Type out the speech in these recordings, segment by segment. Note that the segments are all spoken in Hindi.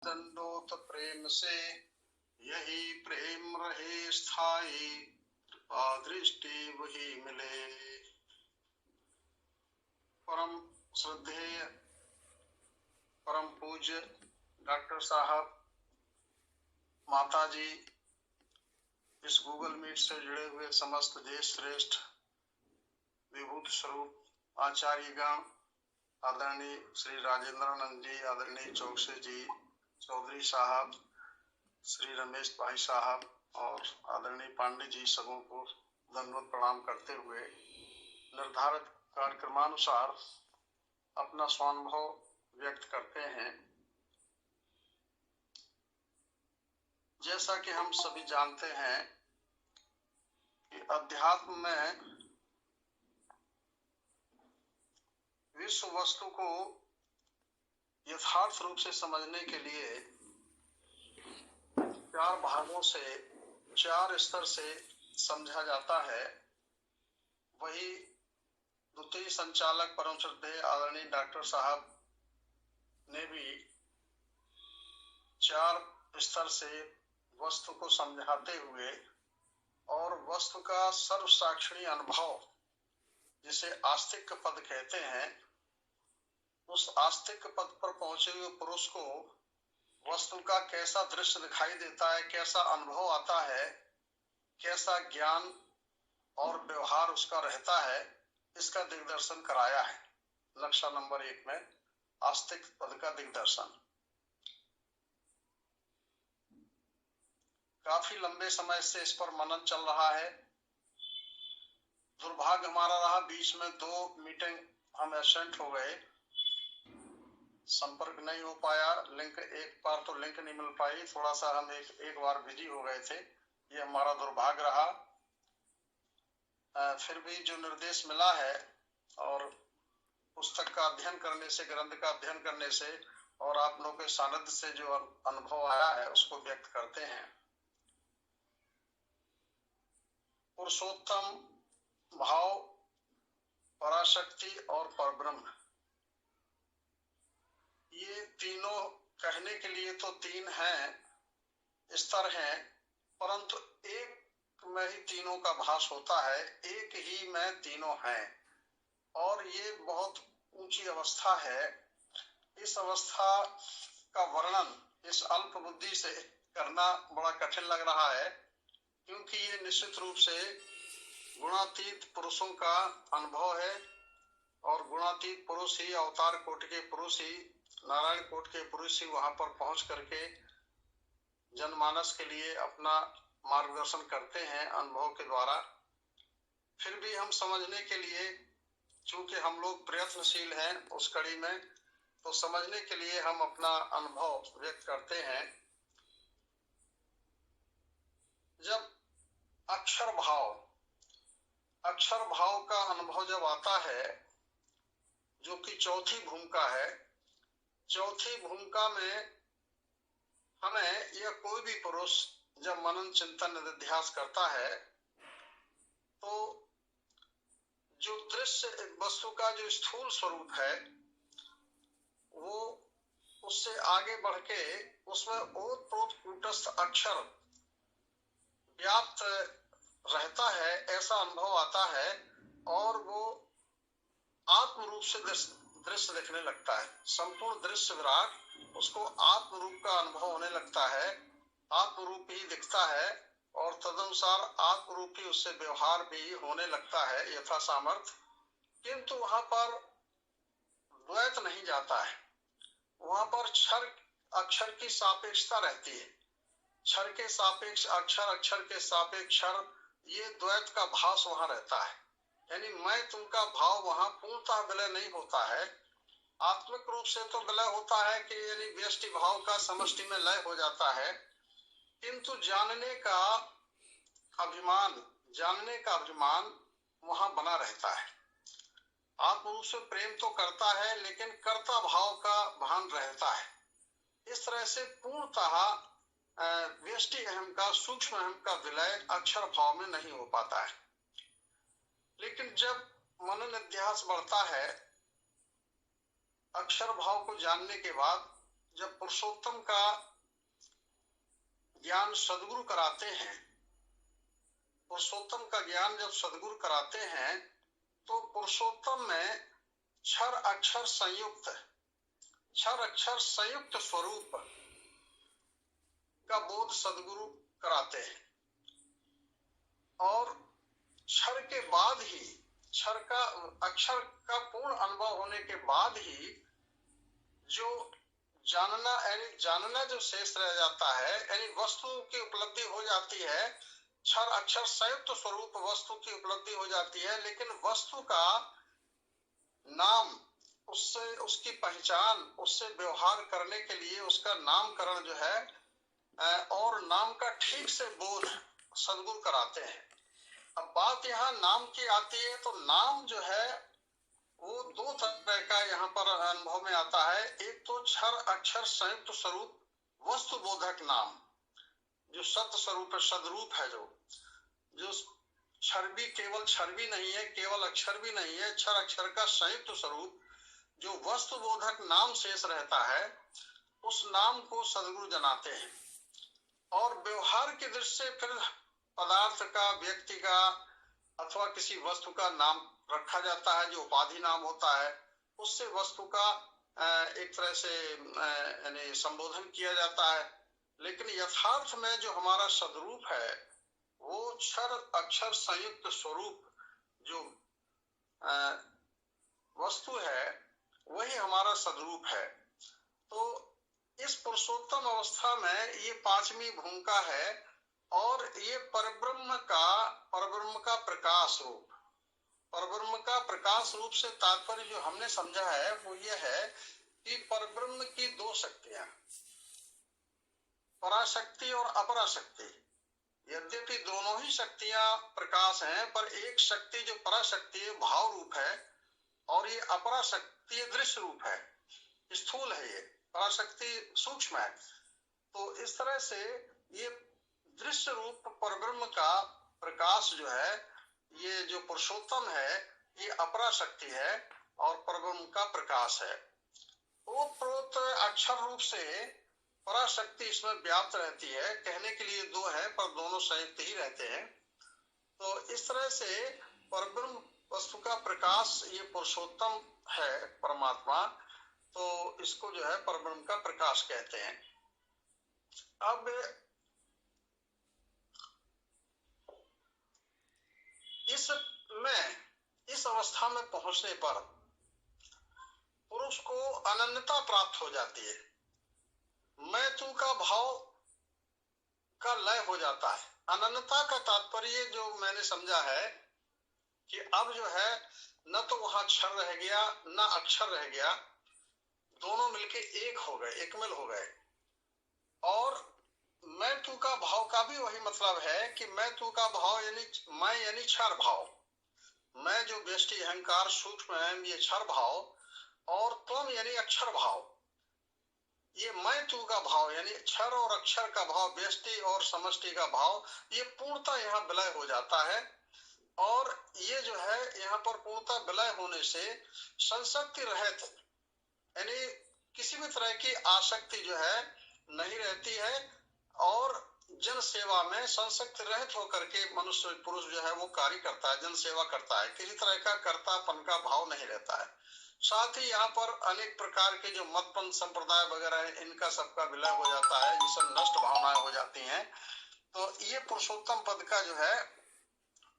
दंडोत प्रेम से, यही प्रेम रहे स्थाई, कृपा दृष्टि वही मिले। परम श्रद्धेय परम पूज्य डॉक्टर साहब, माता जी, इस गूगल मीट से जुड़े हुए समस्त देश श्रेष्ठ विभूत स्वरूप आचार्यगण, आदरणीय श्री राजेंद्रानंद जी, आदरणीय चौकसे जी, चौधरी साहब, श्री रमेश भाई साहब और आदरणीय पांडे जी, सबों को दंडवत प्रणाम करते हुए निर्धारित कार्यक्रमानुसार अपना स्वानुभव व्यक्त करते हैं। जैसा कि हम सभी जानते हैं कि अध्यात्म में विश्व वस्तु को यथार्थ रूप से समझने के लिए चार भागों से, चार स्तर से समझा जाता है। वही द्वितीय संचालक परम श्रद्धेय आदरणीय डॉक्टर साहब ने भी चार स्तर से वस्तु को समझाते हुए और वस्तु का सर्वसाक्षणी अनुभव, जिसे आस्तिक पद कहते हैं, उस आस्तिक पद पर पहुंचे हुए पुरुष को वस्तु का कैसा दृश्य दिखाई देता है, कैसा अनुभव आता है, कैसा ज्ञान और व्यवहार उसका रहता है, इसका दिग्दर्शन कराया है। लक्ष्य नंबर 1 में आस्तिक पद का दिग्दर्शन। काफी लंबे समय से इस पर मनन चल रहा है। दुर्भाग्य हमारा रहा, बीच में 2 मीटिंग हम एब्सेंट हो गए, संपर्क नहीं हो पाया, लिंक एक बार तो लिंक नहीं मिल पाई, थोड़ा सा हम एक बार बिजी हो गए थे, ये हमारा दुर्भाग्य रहा। फिर भी जो निर्देश मिला है और पुस्तक का अध्ययन करने से, ग्रंथ का अध्ययन करने से और आप लोगों के सानिध्य से जो अनुभव आया है उसको व्यक्त करते हैं। पुरुषोत्तम, भाव, पराशक्ति और परब्रह्म, ये तीनों कहने के लिए तो 3 हैं, स्तर हैं, परंतु एक में ही तीनों का भास होता है, एक ही में तीनों हैं और ये बहुत ऊंची अवस्था है। इस अवस्था का वर्णन इस अल्प बुद्धि से करना बड़ा कठिन लग रहा है, क्योंकि ये निश्चित रूप से गुणातीत पुरुषों का अनुभव है और गुणातीत पुरुष ही, अवतार कोटि के पुरुष ही, नारायण कोट के पुरुष ही वहां पर पहुंच करके जनमानस के लिए अपना मार्गदर्शन करते हैं अनुभव के द्वारा। फिर भी हम समझने के लिए, चूंकि हम लोग प्रयत्नशील हैं उस कड़ी में, तो समझने के लिए हम अपना अनुभव व्यक्त करते हैं। जब अक्षर भाव का अनुभव जब आता है, जो कि चौथी भूमिका है, चौथी भूमिका में हमें यह कोई भी पुरुष जब मनन चिंतन निधिध्यास करता है तो जो दृश्य वस्तु का जो स्थूल स्वरूप है वो उससे आगे बढ़ के उसमें ओतप्रोत कूटस्थ अक्षर व्याप्त रहता है, ऐसा अनुभव आता है और वो आत्म रूप से दृश्य दिखने लगता है। संपूर्ण दृश्य विराट उसको आत्म रूप का अनुभव होने लगता है, आत्म रूप ही दिखता है और तदनुसार आत्म रूप ही उससे व्यवहार भी होने लगता है यथा सामर्थ्य। किंतु वहां पर द्वैत नहीं जाता है, वहां पर क्षर अक्षर की सापेक्षता रहती है। क्षर के सापेक्ष अक्षर, अक्षर के सापेक्ष क्षर, ये द्वैत का भास वहां रहता है। यानी मैं तुमका भाव वहां पूर्णतः विलय नहीं होता है। आत्मिक रूप से तो विलय होता है कि यानी व्यष्टि भाव का समष्टि में लय हो जाता है, किंतु जानने का अभिमान वहां बना रहता है। आत्म रूप से प्रेम तो करता है लेकिन कर्ता भाव का भान रहता है। इस तरह से पूर्णतः व्यष्टि अहम का, सूक्ष्म अहम का विलय अक्षर भाव में नहीं हो पाता है। लेकिन जब मनन अध्यास बढ़ता है, अक्षर भाव को जानने के बाद जब पुरुषोत्तम का ज्ञान सदगुरु कराते हैं, पुरुषोत्तम का ज्ञान जब सदगुरु कराते हैं तो पुरुषोत्तम में क्षर अक्षर संयुक्त स्वरूप का बोध सदगुरु कराते हैं। और क्षर के बाद ही, क्षर का अक्षर का पूर्ण अनुभव होने के बाद ही जो जानना, यानी जानना जो शेष रह जाता है, यानी वस्तु की उपलब्धि हो जाती है। क्षर अक्षर संयुक्त स्वरूप वस्तु की उपलब्धि हो जाती है, लेकिन वस्तु का नाम, उससे उसकी पहचान, उससे व्यवहार करने के लिए उसका नामकरण जो है और नाम का ठीक से बोध सदगुरु कराते हैं। अब बात यहाँ नाम की आती है, तो नाम जो है वो दो तरह का यहाँ पर अनुभव में आता है। एक तो क्षर अक्षर संयुक्त स्वरूप वस्तु बोधक नाम, जो सत्य स्वरूप है, सदरूप है, जो क्षर भी केवल क्षर भी नहीं है, केवल अक्षर भी नहीं है, क्षर अक्षर का संयुक्त स्वरूप जो वस्तु बोधक नाम शेष रहता है, उस नाम को सदगुरु जनाते हैं। और व्यवहार की दृष्टि से फिर पदार्थ का, व्यक्ति का अथवा किसी वस्तु का नाम रखा जाता है, जो उपाधि नाम होता है, उससे वस्तु का एक तरह से यानी संबोधन किया जाता है। लेकिन यथार्थ में जो हमारा सदरूप है वो क्षर अक्षर संयुक्त स्वरूप जो वस्तु है वही हमारा सदरूप है। तो इस पुरुषोत्तम अवस्था में ये पांचवी भूमिका है और ये परब्रह्म का प्रकाश रूप, परब्रह्म का प्रकाश रूप से तात्पर्य जो हमने समझा है वो ये है कि परब्रह्म की दो शक्तियां, पराशक्ति और अपराशक्ति। यद्यपि दोनों ही शक्तियां प्रकाश हैं, पर एक शक्ति जो पराशक्ति भाव रूप है और ये अपराशक्ति दृश्य रूप है, स्थूल है, ये पराशक्ति सूक्ष्म है। तो इस तरह से ये दृश्य रूप परब्रह्म का प्रकाश जो है, ये जो पुरुषोत्तम है, ये अपराशक्ति है और परब्रह्म का प्रकाश है। ओतप्रोत अक्षर रूप से पराशक्ति इसमें व्याप्त रहती है। कहने के लिए दो है, पर दोनों संयुक्त ही रहते हैं। तो इस तरह से परब्रह्म वस्तु का प्रकाश ये पुरुषोत्तम है, परमात्मा। तो इसको जो है परब्रह्म का प्रकाश कहते हैं। अब इस अवस्था में पहुंचने पर पुरुष को अनन्यता प्राप्त हो जाती है। मैं तू का भाव का लय हो जाता है। अनन्यता का तात्पर्य जो मैंने समझा है कि अब जो है न तो वहां क्षर रह गया न अक्षर रह गया, दोनों मिलके एक हो गए, एकमिल हो गए। और मैं तू का भाव का भी वही मतलब है कि मैं तू का भाव यानी मैं यानी क्षर भाव, मैं जो व्यष्टि अहंकार सूक्ष्म है ये क्षर भाव, और तुम यानी अक्षर भाव। ये मैं तू का भाव यानी क्षर और अक्षर का भाव, व्यष्टि और समष्टि का भाव, ये पूर्णता यहाँ विलय हो जाता है। और ये जो है यहाँ पर पूर्णता विलय होने से संशक्ति रहित, यानी किसी भी तरह की आसक्ति जो है नहीं रहती है। और जन सेवा में संशक्ति रहित होकर के मनुष्य पुरुष जो है वो कार्य करता है, जन सेवा करता है। किसी तरह का कर्तापन का भाव नहीं रहता है। साथ ही यहाँ पर अनेक प्रकार के जो मतपंथ संप्रदाय वगैरह है, इनका सबका विलय हो जाता है, जिससे नष्ट भावनाएं हो जाती हैं। तो ये पुरुषोत्तम पद का जो है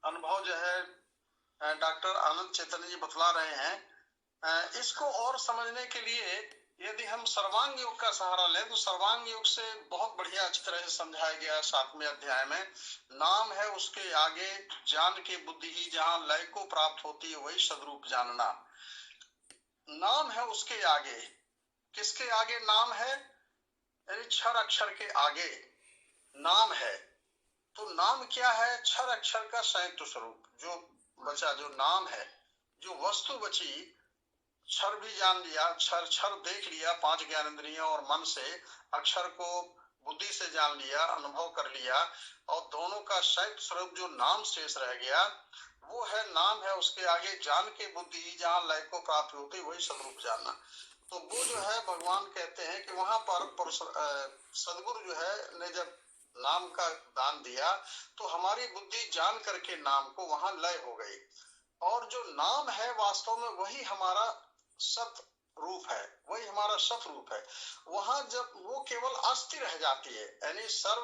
अनुभव जो है डॉक्टर आनंद चैतन्य जी बतला रहे हैं। इसको और समझने के लिए यदि हम सर्वांग योग का सहारा लें तो सर्वांग योग से बहुत बढ़िया अच्छी तरह से समझाया गया है 7वें अध्याय में। नाम है उसके आगे जान के बुद्धि ही, जहां लय को प्राप्त होती है वही सदरूप जानना। नाम है उसके आगे, किसके आगे नाम है? यानी क्षर अक्षर के आगे नाम है। तो नाम क्या है? क्षर अक्षर का संयुक्त स्वरूप जो बचा, जो नाम है, जो वस्तु बची। क्षर भी जान लिया, क्षर देख लिया 5 ज्ञानेंद्रियों और मन से, अक्षर को बुद्धि से जान लिया, अनुभव कर लिया, और दोनों का संयुक्त स्वरूप जो नाम शेष रह गया वो है नाम है उसके आगे जान के बुद्धि, जहां लय को प्राप्त होती वही सदरूप जानना। तो वो जो है भगवान कहते हैं कि वहां पर सदगुरु जो है ने जब नाम का दान दिया तो हमारी बुद्धि जान करके नाम को वहां लय हो गई, और जो नाम है वास्तव में वही हमारा सत रूप है, वही हमारा सत रूप है। वहां जब वो केवल अस्थि रह जाती है, यानी सर्व,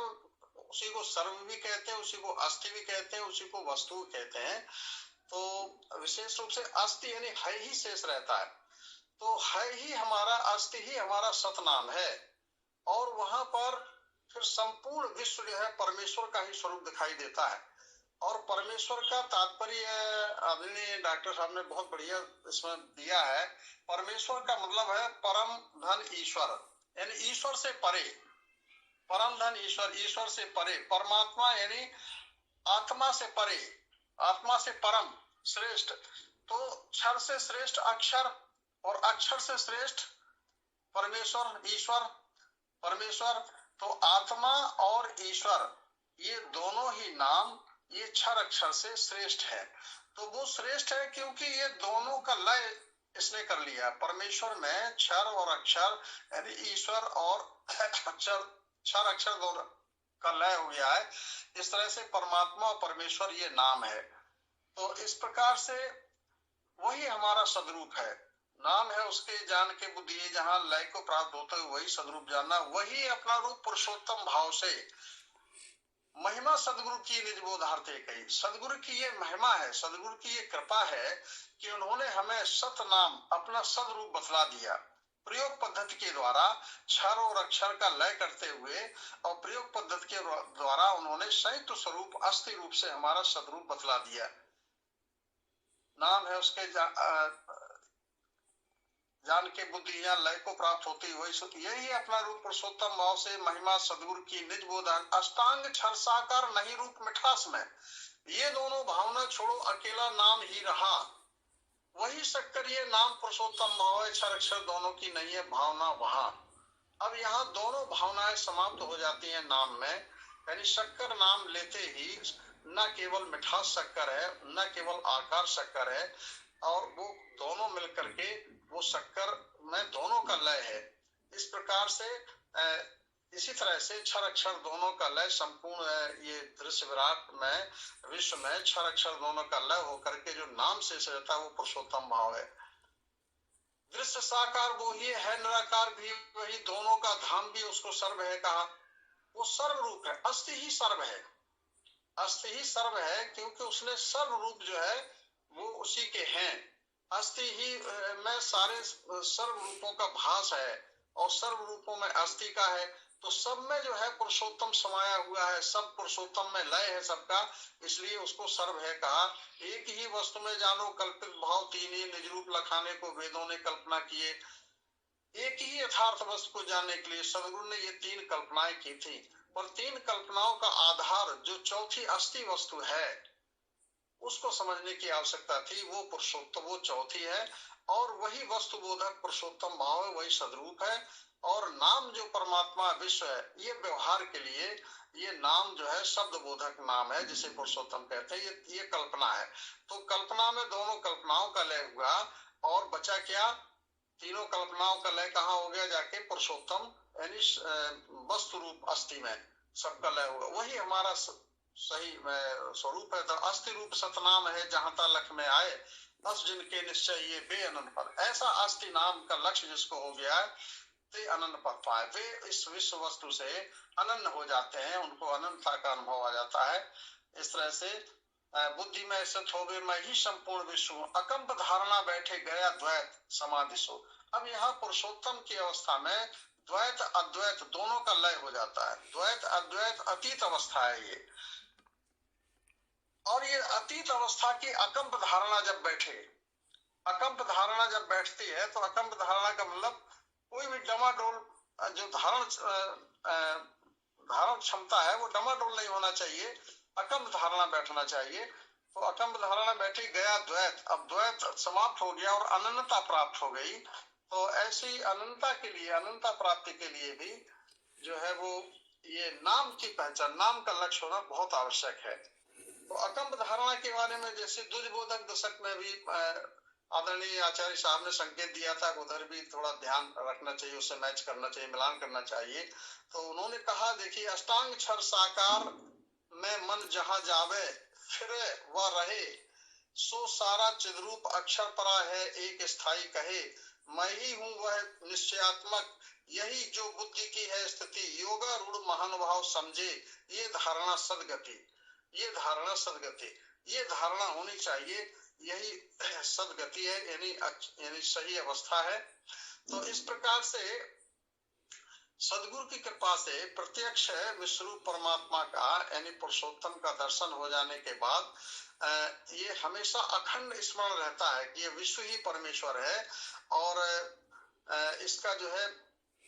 उसी को सर्व भी कहते हैं, उसी को अस्थि भी कहते हैं, उसी को वस्तु कहते हैं। तो विशेष रूप से अस्थि यानी है ही शेष रहता है, तो है ही हमारा, अस्थि ही हमारा सतनाम है। और वहां पर फिर संपूर्ण विश्व जो है परमेश्वर का ही स्वरूप दिखाई देता है। और परमेश्वर का तात्पर्य आदरणीय डॉक्टर साहब ने बहुत बढ़िया इसमें दिया है। परमेश्वर का मतलब है परम धन ईश्वर, यानी ईश्वर से परे, परम धन ईश्वर, ईश्वर से परे, परमात्मा यानी आत्मा से परे, आत्मा से परम श्रेष्ठ। तो क्षर से श्रेष्ठ अक्षर, और अक्षर से श्रेष्ठ परमेश्वर, ईश्वर, परमेश्वर। तो आत्मा और ईश्वर ये दोनों ही नाम ये क्षर अक्षर से श्रेष्ठ है। तो वो श्रेष्ठ है क्योंकि ये दोनों का लय इसने कर लिया। परमेश्वर में क्षर और अक्षर यानी ईश्वर और अक्षर, क्षर अक्षर दोनों का लय हो गया है। इस तरह से परमात्मा और परमेश्वर ये नाम है। तो इस प्रकार से वही हमारा सदरूप है। नाम है उसके जान के बुद्धि, जहां लय को प्राप्त होते हुए वही सदरूप जानना, वही अपना रूप पुरुषोत्तम भाव से। महिमा सदगुरु की निज बोधार्थे कही, सदगुरु की ये महिमा है, सदगुरु की ये कृपा है कि उन्होंने हमें सत नाम अपना सदरूप बतला दिया। प्रयोग पद्धति के द्वारा क्षर और अक्षर का लय करते हुए और प्रयोग पद्धति के द्वारा उन्होंने संयुक्त स्वरूप अस्थि रूप से हमारा सदरूप बतला दिया। नाम है उसके जान के बुद्धि या लय को प्राप्त होती वही, यही अपना रूप पुरुषोत्तम भाव से महिमा सदगुरु की निज बोधन अष्टांग क्षर साकार नहीं रूप मिठास में। ये दोनों भावना छोड़ो अकेला नाम ही रहा, वही शक्कर ये नाम पुरुषोत्तम भाव है, क्षर अक्षर दोनों की नहीं है भावना वहां। अब यहाँ दोनों भावनाएं समाप्त हो जाती हैं नाम में, यानी शक्कर नाम लेते ही न केवल मिठास शक्कर है, न केवल आकार शक्कर है, और वो दोनों मिलकर के वो शक्कर में दोनों का लय है। इस प्रकार से इसी तरह से क्षर अक्षर दोनों का लय संपूर्ण ये दृश्य विराट में, विश्व में क्षर अक्षर दोनों का लय होकर के जो नाम से रहता है वो पुरुषोत्तम भाव है। दृश्य साकार वो ही है, निराकार भी वही, दोनों का धाम भी उसको सर्व है कहा। वो सर्व रूप है, अस्थि ही सर्व है, अस्थि ही सर्व है क्योंकि उसने सर्व रूप जो है वो उसी के हैं। अस्थि ही में सारे सर्व रूपों का भास है और सर्व रूपों में अस्थि का है। तो सब में जो है पुरुषोत्तम समाया हुआ है, सब पुरुषोत्तम में लय है सबका, इसलिए उसको सर्व है कहा। एक ही वस्तु में जानो कल्पित भाव तीन ही निज रूप लखाने को वेदों ने कल्पना किए। एक ही यथार्थ वस्तु को जानने के लिए सदगुरु ने ये तीन कल्पनाएं की थी, और तीन कल्पनाओं का आधार जो चौथी अस्थि वस्तु है उसको समझने की आवश्यकता थी। वो पुरुषोत्तम, वो चौथी है, और वही वस्तु बोधक पुरुषोत्तम भाव है, वही सदरूप है। और नाम जो परमात्मा विश्व है, ये व्यवहार के लिए ये नाम जो है शब्द बोधक नाम है, जिसे पुरुषोत्तम कहते हैं। ये कल्पना है। तो कल्पना में दोनों कल्पनाओं का लय हुआ, और बचा क्या? तीनों कल्पनाओं का लय कहाँ हो गया? जाके पुरुषोत्तम यानी वस्तु रूप अस्थि में सबका लय हुआ, वही हमारा सही स्वरूप है। तो अस्थि रूप सतनाम है, जहां तक लक्ष्य में आए बस जिनके निश्चय ये बे अनंत पद। ऐसा अस्थि नाम का लक्ष्य जिसको हो गया ते अनंत पद पाए, वे इस विश्व वस्तु से अनन्य हो जाते हैं, उनको अनंतता का अनुभव आ जाता है। इस तरह से बुद्धि में स्थित हो गए मैं ही संपूर्ण विश्व, अकंप धारणा बैठे गया द्वैत समाधि सो। अब यहाँ पुरुषोत्तम की अवस्था में द्वैत अद्वैत दोनों का लय हो जाता है। द्वैत अद्वैत अतीत अवस्था है ये, और ये अतीत अवस्था की अकंप धारणा जब बैठे, अकंप धारणा जब बैठती है तो अकंप धारणा का मतलब कोई भी डमाडोल जो धारण क्षमता है वो डमाडोल नहीं होना चाहिए, अकंप धारणा बैठना चाहिए। तो अकंप धारणा बैठी गया द्वैत, अब द्वैत समाप्त हो गया और अनन्यता प्राप्त हो गई। तो ऐसी अनंतता के लिए, अनंतता प्राप्ति के लिए भी जो है वो ये नाम की पहचान, नाम का लक्ष्य होना बहुत आवश्यक है। तो अकंप धारणा के बारे में जैसे द्विज बोधक दशक में भी आदरणीय आचार्य साहब ने संकेत दिया था कि उधर भी थोड़ा ध्यान रखना चाहिए, उससे मैच करना चाहिए, मिलान करना चाहिए। तो उन्होंने कहा, देखिए, अष्टांग क्षर साकार में मन जहां जावे, फिरे वह रहे, सो सारा चिद्रूप अक्षर परा है, एक स्थाई कहे, मैं ही हूँ वह निश्चयात्मक, यही जो बुद्धि की है स्थिति, योगारूढ़ महानुभाव समझे, ये धारणा सदगति, ये धारणा सदगति, ये धारणा होनी चाहिए, यही सदगति है, यानी सही अवस्था है। तो इस प्रकार से सदगुरु की कृपा से प्रत्यक्ष विश्वरूप परमात्मा का यानी पुरुषोत्तम का दर्शन हो जाने के बाद ये हमेशा अखंड स्मरण रहता है कि ये विश्व ही परमेश्वर है, और इसका जो है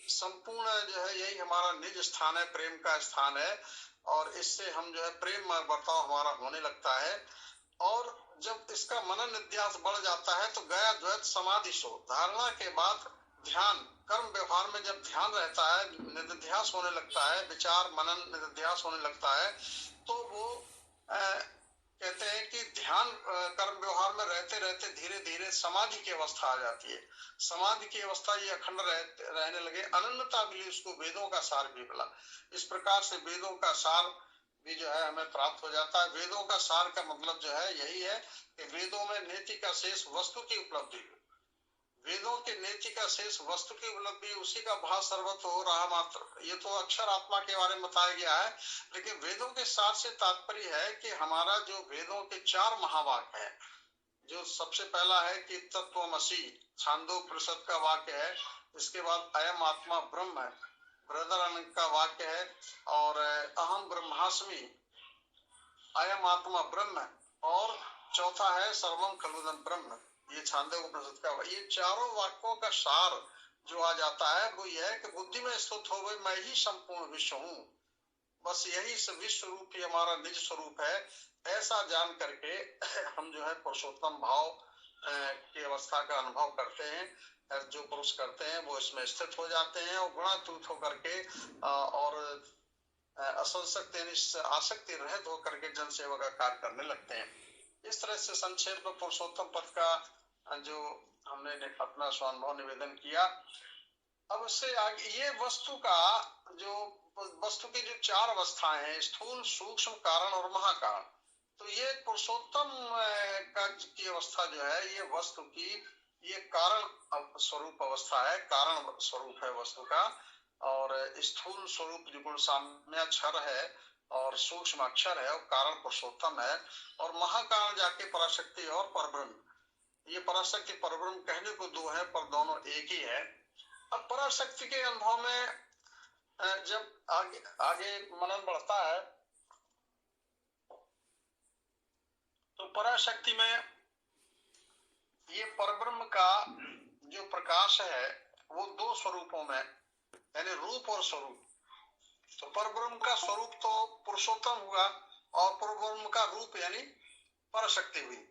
संपूर्ण जो है यही हमारा निज स्थान है, प्रेम का स्थान है, और इससे हम जो है प्रेम बर्ताव हमारा होने लगता है। और जब इसका मनन निध्यास बढ़ जाता है तो गया द्वैत समाधि सो, धारणा के बाद ध्यान, कर्म व्यवहार में जब ध्यान रहता है, निध्यास होने लगता है, विचार मनन निध्यास होने लगता है, तो वो कहते हैं कि ध्यान कर्म व्यवहार में रहते रहते धीरे धीरे समाधि की अवस्था आ जाती है। समाधि की अवस्था ये अखंड रहने लगे, अनन्यता मिली उसको, वेदों का सार भी मिला। इस प्रकार से वेदों का सार भी जो है हमें प्राप्त हो जाता है। वेदों का सार का मतलब जो है यही है कि वेदों में नेति का शेष वस्तु की उपलब्धि, वेदों के नेति का शेष वस्तु की उपलब्धि, उसी का भाव सर्वत्र हो रहा मात्र। ये तो अक्षर आत्मा के बारे में बताया गया है, लेकिन वेदों के सार से तात्पर्य है कि हमारा जो वेदों के 4 महावाक्य है, जो सबसे पहला है कि तत्वमसि, छांदोपनिषद का वाक्य है। इसके बाद अयम आत्मा ब्रह्म है, बृहदारण्यक का वाक्य है, और अहम ब्रह्मास्मि, अयम आत्मा ब्रह्म, और चौथा है सर्वम खलुदम ब्रह्म, ये छांदोपनिषद का। ये चारों वाक्यों का सार जो आ जाता है वो यह है कि बुद्धि में स्थित हो गई, मैं ही संपूर्ण विश्व हूँ, बस यही विश्व रूप ही हमारा निज स्वरूप है। ऐसा जान करके हम जो है पुरुषोत्तम भाव की अवस्था का अनुभव करते हैं। जो पुरुष करते हैं वो इसमें स्थित हो जाते हैं, और गुणातीत होकर के और असंसक्त आसक्ति रहित होकर के जन सेवा का कार्य करने लगते हैं। इस तरह से संक्षेप में पुरुषोत्तम पद का जो हमने अपना स्वानुभव निवेदन किया। अब से आगे ये वस्तु का जो वस्तु की जो 4 अवस्थाएं हैं, स्थूल, सूक्ष्म, कारण और महाकारण, तो ये पुरुषोत्तम का की अवस्था जो है ये वस्तु की ये कारण स्वरूप अवस्था है, कारण स्वरूप है वस्तु का। और स्थूल स्वरूप गुण साम्य क्षर है, और सूक्ष्म अक्षर है, और कारण पुरुषोत्तम है, और महाकारण जाके पराशक्ति और परब्रह्म। ये पराशक्ति परब्रह्म कहने को 2 है, पर दोनों एक ही है। अब पराशक्ति के अनुभव में जब आगे आगे मनन बढ़ता है तो पराशक्ति में ये परब्रह्म का जो प्रकाश है वो 2 स्वरूपों में, यानी रूप और स्वरूप। तो परब्रह्म का स्वरूप तो पुरुषोत्तम हुआ, और परब्रह्म का रूप यानी पराशक्ति हुई।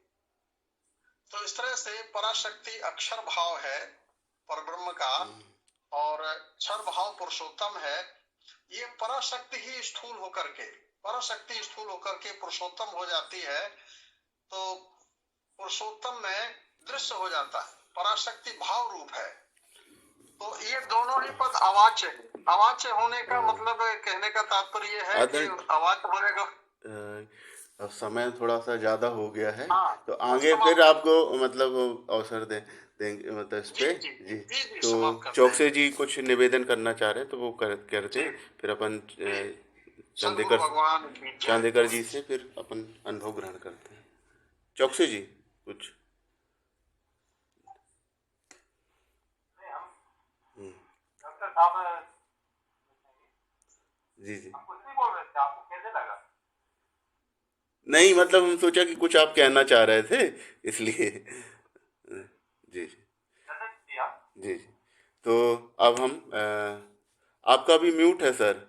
तो इस तरह से पराशक्ति अक्षर भाव है परब्रह्म का, और क्षर भाव पुरुषोत्तम है। ये पराशक्ति ही स्थूल होकर के, पराशक्ति स्थूल होकर के पुरुषोत्तम हो जाती है, तो पुरुषोत्तम में दृश्य हो जाता है, पराशक्ति भाव रूप है। तो ये दोनों ही पद अवाच्य है। अवाच्य होने का मतलब कहने का तात्पर्य है कि अवाच्य होने का अब समय थोड़ा सा ज़्यादा हो गया है। तो आगे समाप्त फिर आपको मतलब अवसर देंगे मतलब इस पे जी। तो समाप्त करते चौकसे जी कुछ निवेदन करना चाह रहे हैं तो वो करते हैं, फिर अपन सद्गुरु भगवान की जय। चांदेकर जी से फिर अपन अनुभव ग्रहण करते हैं। चौकसे जी कुछ डॉक्टर साहब जी जी आप कुछ नहीं बोल रहे थे, आपको कैसे लगा? नहीं मतलब हम सोचा कि कुछ आप कहना चाह रहे थे इसलिए जी जी जैसे किया जी जी। तो अब हम आपका भी म्यूट है सर।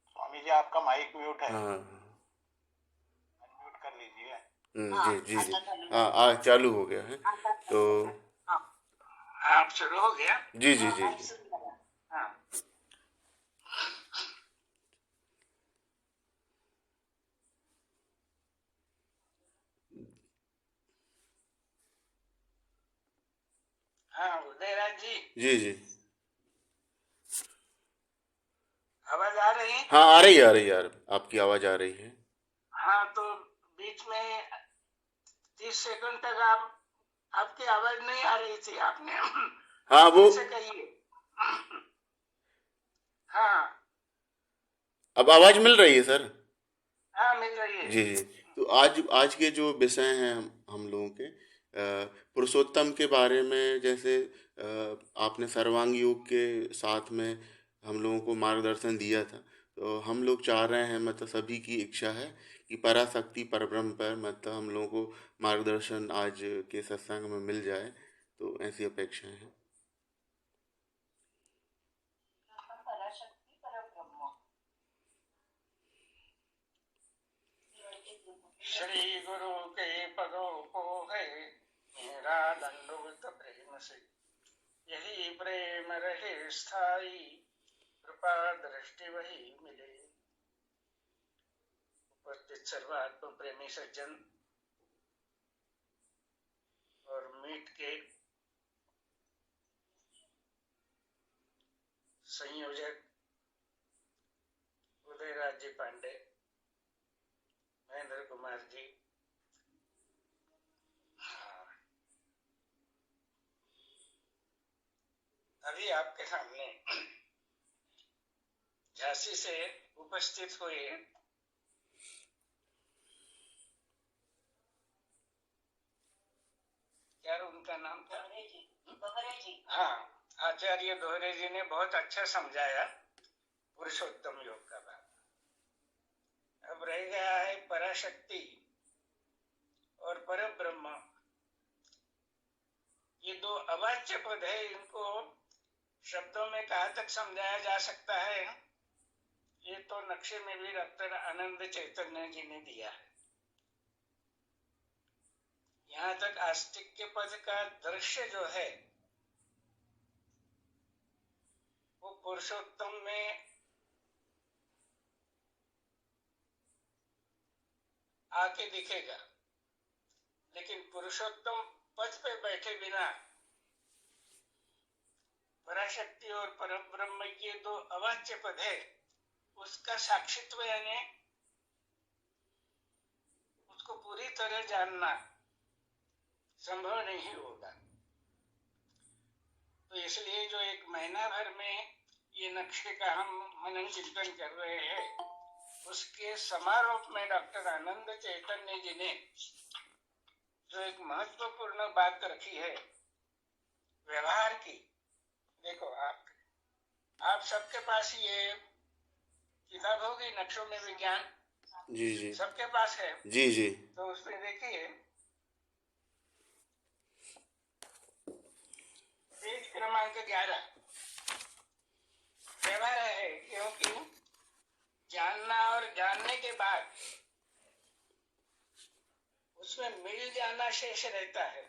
स्वामी जी आपका माइक म्यूट है, हाँ अनम्यूट कर लीजिए। जी जी जी हाँ आज चालू हो गया है तो आप शुरू हो गया। जी जी जी जी हाँ हाँ उदयराज जी, जी जी। आवाज आ रही है? हाँ, आ रही है, आ रही है यार, आपकी आवाज़ आ रही है। हाँ तो बीच में 30 सेकंड तक आपकी आवाज नहीं आ रही थी, आपने हाँ, अब वो फिर से कहिए। हाँ अब आवाज़ मिल रही है सर? हाँ मिल रही है। जी जी। तो आज आज के जो विषय हैं हम लोगों के पुरुषोत्तम के बारे में, जैसे आपने सर्वांग योग के साथ में हम लोगों को मार्गदर्शन दिया था, तो हम लोग चाह रहे हैं, मतलब सभी की इच्छा है कि पराशक्ति परब्रह्म पर मतलब हम लोगों को मार्गदर्शन आज के सत्संग में मिल जाए, तो ऐसी अपेक्षाएं हैं। पराशक्ति परब्रह्म। श्री गुरु के पदों को है मेरा दंडवत प्रेम से, यही प्रेम रहे स्थाई, कृपा दृष्टि वही मिले। उपस्थित सर्वात्म प्रेमी सज्जन और मीट के संयोजक उदयराज जी पांडे, महेंद्र कुमार जी, अभी आपके सामने झांसी से उपस्थित हुए क्या उनका नाम था? दोहरे जी। हाँ, आचार्य दोहरे जी ने बहुत अच्छा समझाया पुरुषोत्तम योग का बात। अब रह गया है पराशक्ति और परब्रह्म, ये दो अवाच्य पद है, इनको शब्दों में कहाँ तक समझाया जा सकता है, ये तो नक्शे में भी डॉक्टर आनंद चैतन्य जी ने दिया है। यहाँ तक आस्तिक के पद का दृश्य जो है वो पुरुषोत्तम में आके दिखेगा, लेकिन पुरुषोत्तम पद पे बैठे बिना पराशक्ति और परब्रह्म ये दो अवाच्य पद है, उसका साक्षित्व यानी उसको पूरी तरह जानना संभव नहीं होगा। तो इसलिए जो एक महीना भर में ये नक्शे का हम मनन चिंतन कर रहे हैं, उसके समारोप में डॉक्टर आनंद चैतन्य जी ने जो एक महत्वपूर्ण बात रखी है व्यवहार की। देखो आप सबके पास ये किताब होगी नक्शों में विज्ञान, जी जी सबके पास है। जी जी। तो उसमें देखिए पेज क्रमांक 11 व्यवहार है, क्योंकि जानना और जानने के बाद उसमें मिल जाना शेष रहता है।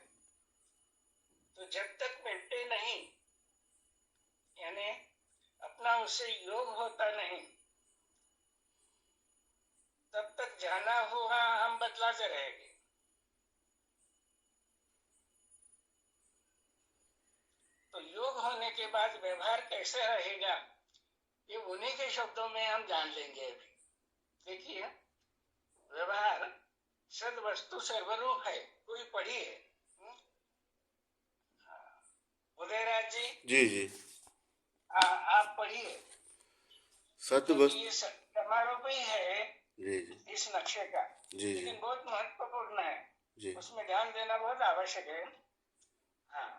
तो जब तक मिलते नहीं, यानी अपना उससे योग होता नहीं, तब तक जाना हुआ हम बदलाते रहेंगे। तो योग होने के बाद व्यवहार कैसे रहेगा, ये उन्हीं के शब्दों में हम जान लेंगे। अभी देखिए, व्यवहार सद वस्तु सर्वरूप है, कोई पढ़िए। उदयराज जी जी जी। आप पढ़िए, सत्वस्त ये समारोह ही है जी जी इस नक्शे का, जी लेकिन बहुत महत्वपूर्ण है, जी उसमें ध्यान देना बहुत आवश्यक है। हाँ,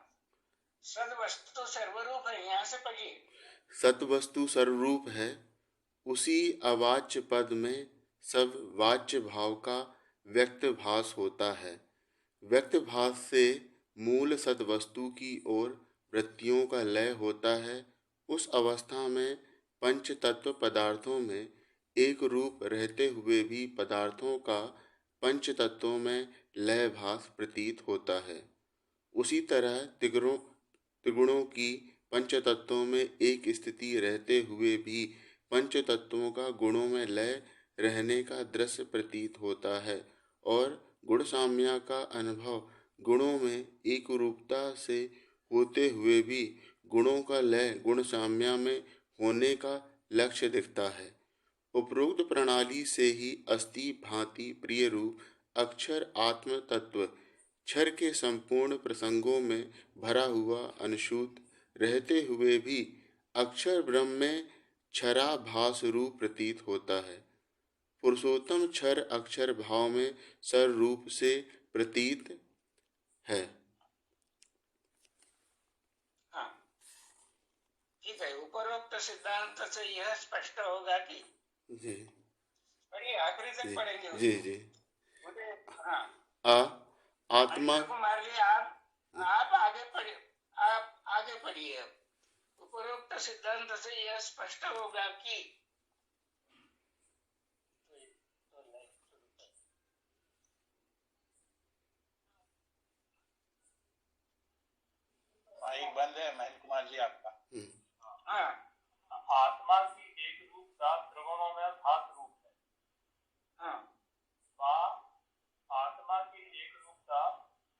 सद वस्तु सर्वरूप है, यहाँ से पढ़िए। सत्वस्तु सर्वरूप है, उसी अवाच्य पद में सब वाच्य भाव का व्यक्त भास होता है। व्यक्त भास से मूल सद्वस्तु की ओर वृत्तियों का लय होता है। उस अवस्था में पंच तत्व पदार्थों में एक रूप रहते हुए भी पदार्थों का पंच तत्वों में लय भास प्रतीत होता है। उसी तरह त्रिगुणों की पंचतत्वों में एक स्थिति रहते हुए भी पंचतत्वों का गुणों में लय रहने का दृश्य प्रतीत होता है, और गुण साम्य का अनुभव गुणों में एक रूपता से होते हुए भी गुणों का लय गुण साम्य में होने का लक्ष्य दिखता है। उपरोक्त प्रणाली से ही अस्ति भांति प्रिय रूप अक्षर आत्म तत्व क्षर के संपूर्ण प्रसंगों में भरा हुआ अनुसूत रहते हुए भी अक्षर ब्रह्म में क्षराभास रूप प्रतीत होता है। पुरुषोत्तम क्षर अक्षर भाव में सर रूप से प्रतीत है। हाँ, ठीक है। उपरोक्त सिद्धांत से यह स्पष्ट होगा कि जी पढ़िए, आखिरी तक पढ़ेंगे जी उसको। जी मुझे हाँ, आत्मा को मार लिया। आप आगे पढ़िए, आप आगे पढ़िए। उपरोक्त सिद्धांत से यह स्पष्ट होगा कि माइक बंद है महेंद्र कुमार जी आपका। हाँ, आत्मा की एक रूपता त्रिगुणों में भास रूप है। हाँ, आत्मा की एक रूपता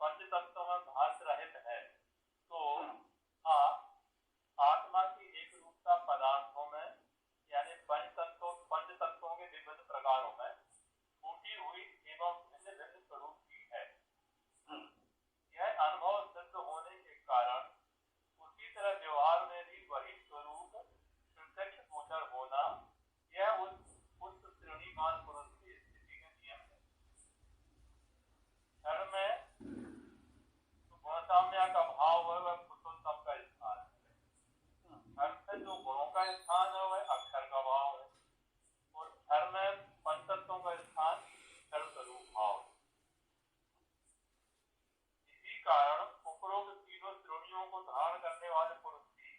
पंच तत्वों में भास रहित है। तो आत्मा की एक रूपता पदार्थों में यानी पंच तत्वों के विभिन्न प्रकारों में फूटी हुई एवं भिन्न भिन्न स्वरूप की है। यह अनुभव सिद्ध होने के कारण उसी तरह व्यवहार में भी वही स्वरूप प्रत्यक्ष गोचर होना, यह उस श्रेणीमान पुरुष की स्थिति का नियम है। क्षर में गुणसाम्य का भाव है वह पुरुषोत्तम का स्थान है। क्षर में जो गुणों का स्थान है वह अक्षर का भाव है, और क्षर में पंचतत्वों का स्थान क्षर स्वरूप भाव है। इसी कारण उपरोक्त तीनों श्रेणियों को धारण करने वाले पुरुष भी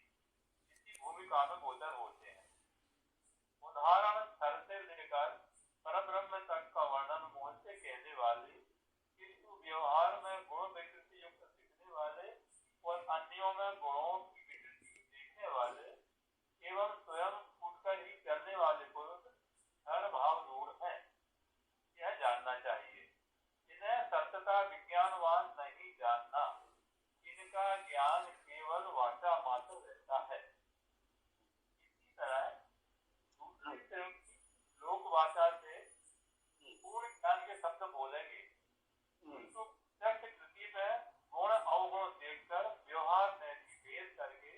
इसी भूमिका में गोचर होते हैं। उदाहरण क्षर से लेकर परब्रह्म तक का वर्णन मुंह से कहने वाले, किंतु व्यवहार में गुण विकृति युक्त दिखने वाले और अन्यों में गुणों की विकृति देखने वाले एवं स्वयं उठकर ही चलने वाले पुरुष क्षर भाव रूढ़ हैं, यह जानना चाहिए। इन्हें सत्यता विज्ञानवान नहीं जानना, इनका ज्ञान केवल वाचा मात्र रहता है। इसी तरह दूसरी श्रेणी लोक वाचा से पूर्ण ज्ञान के शब्द बोलेंगे, किंतु प्रत्यक्ष कृति में गुण अवगुण देखकर व्यवहार में भी भेद करके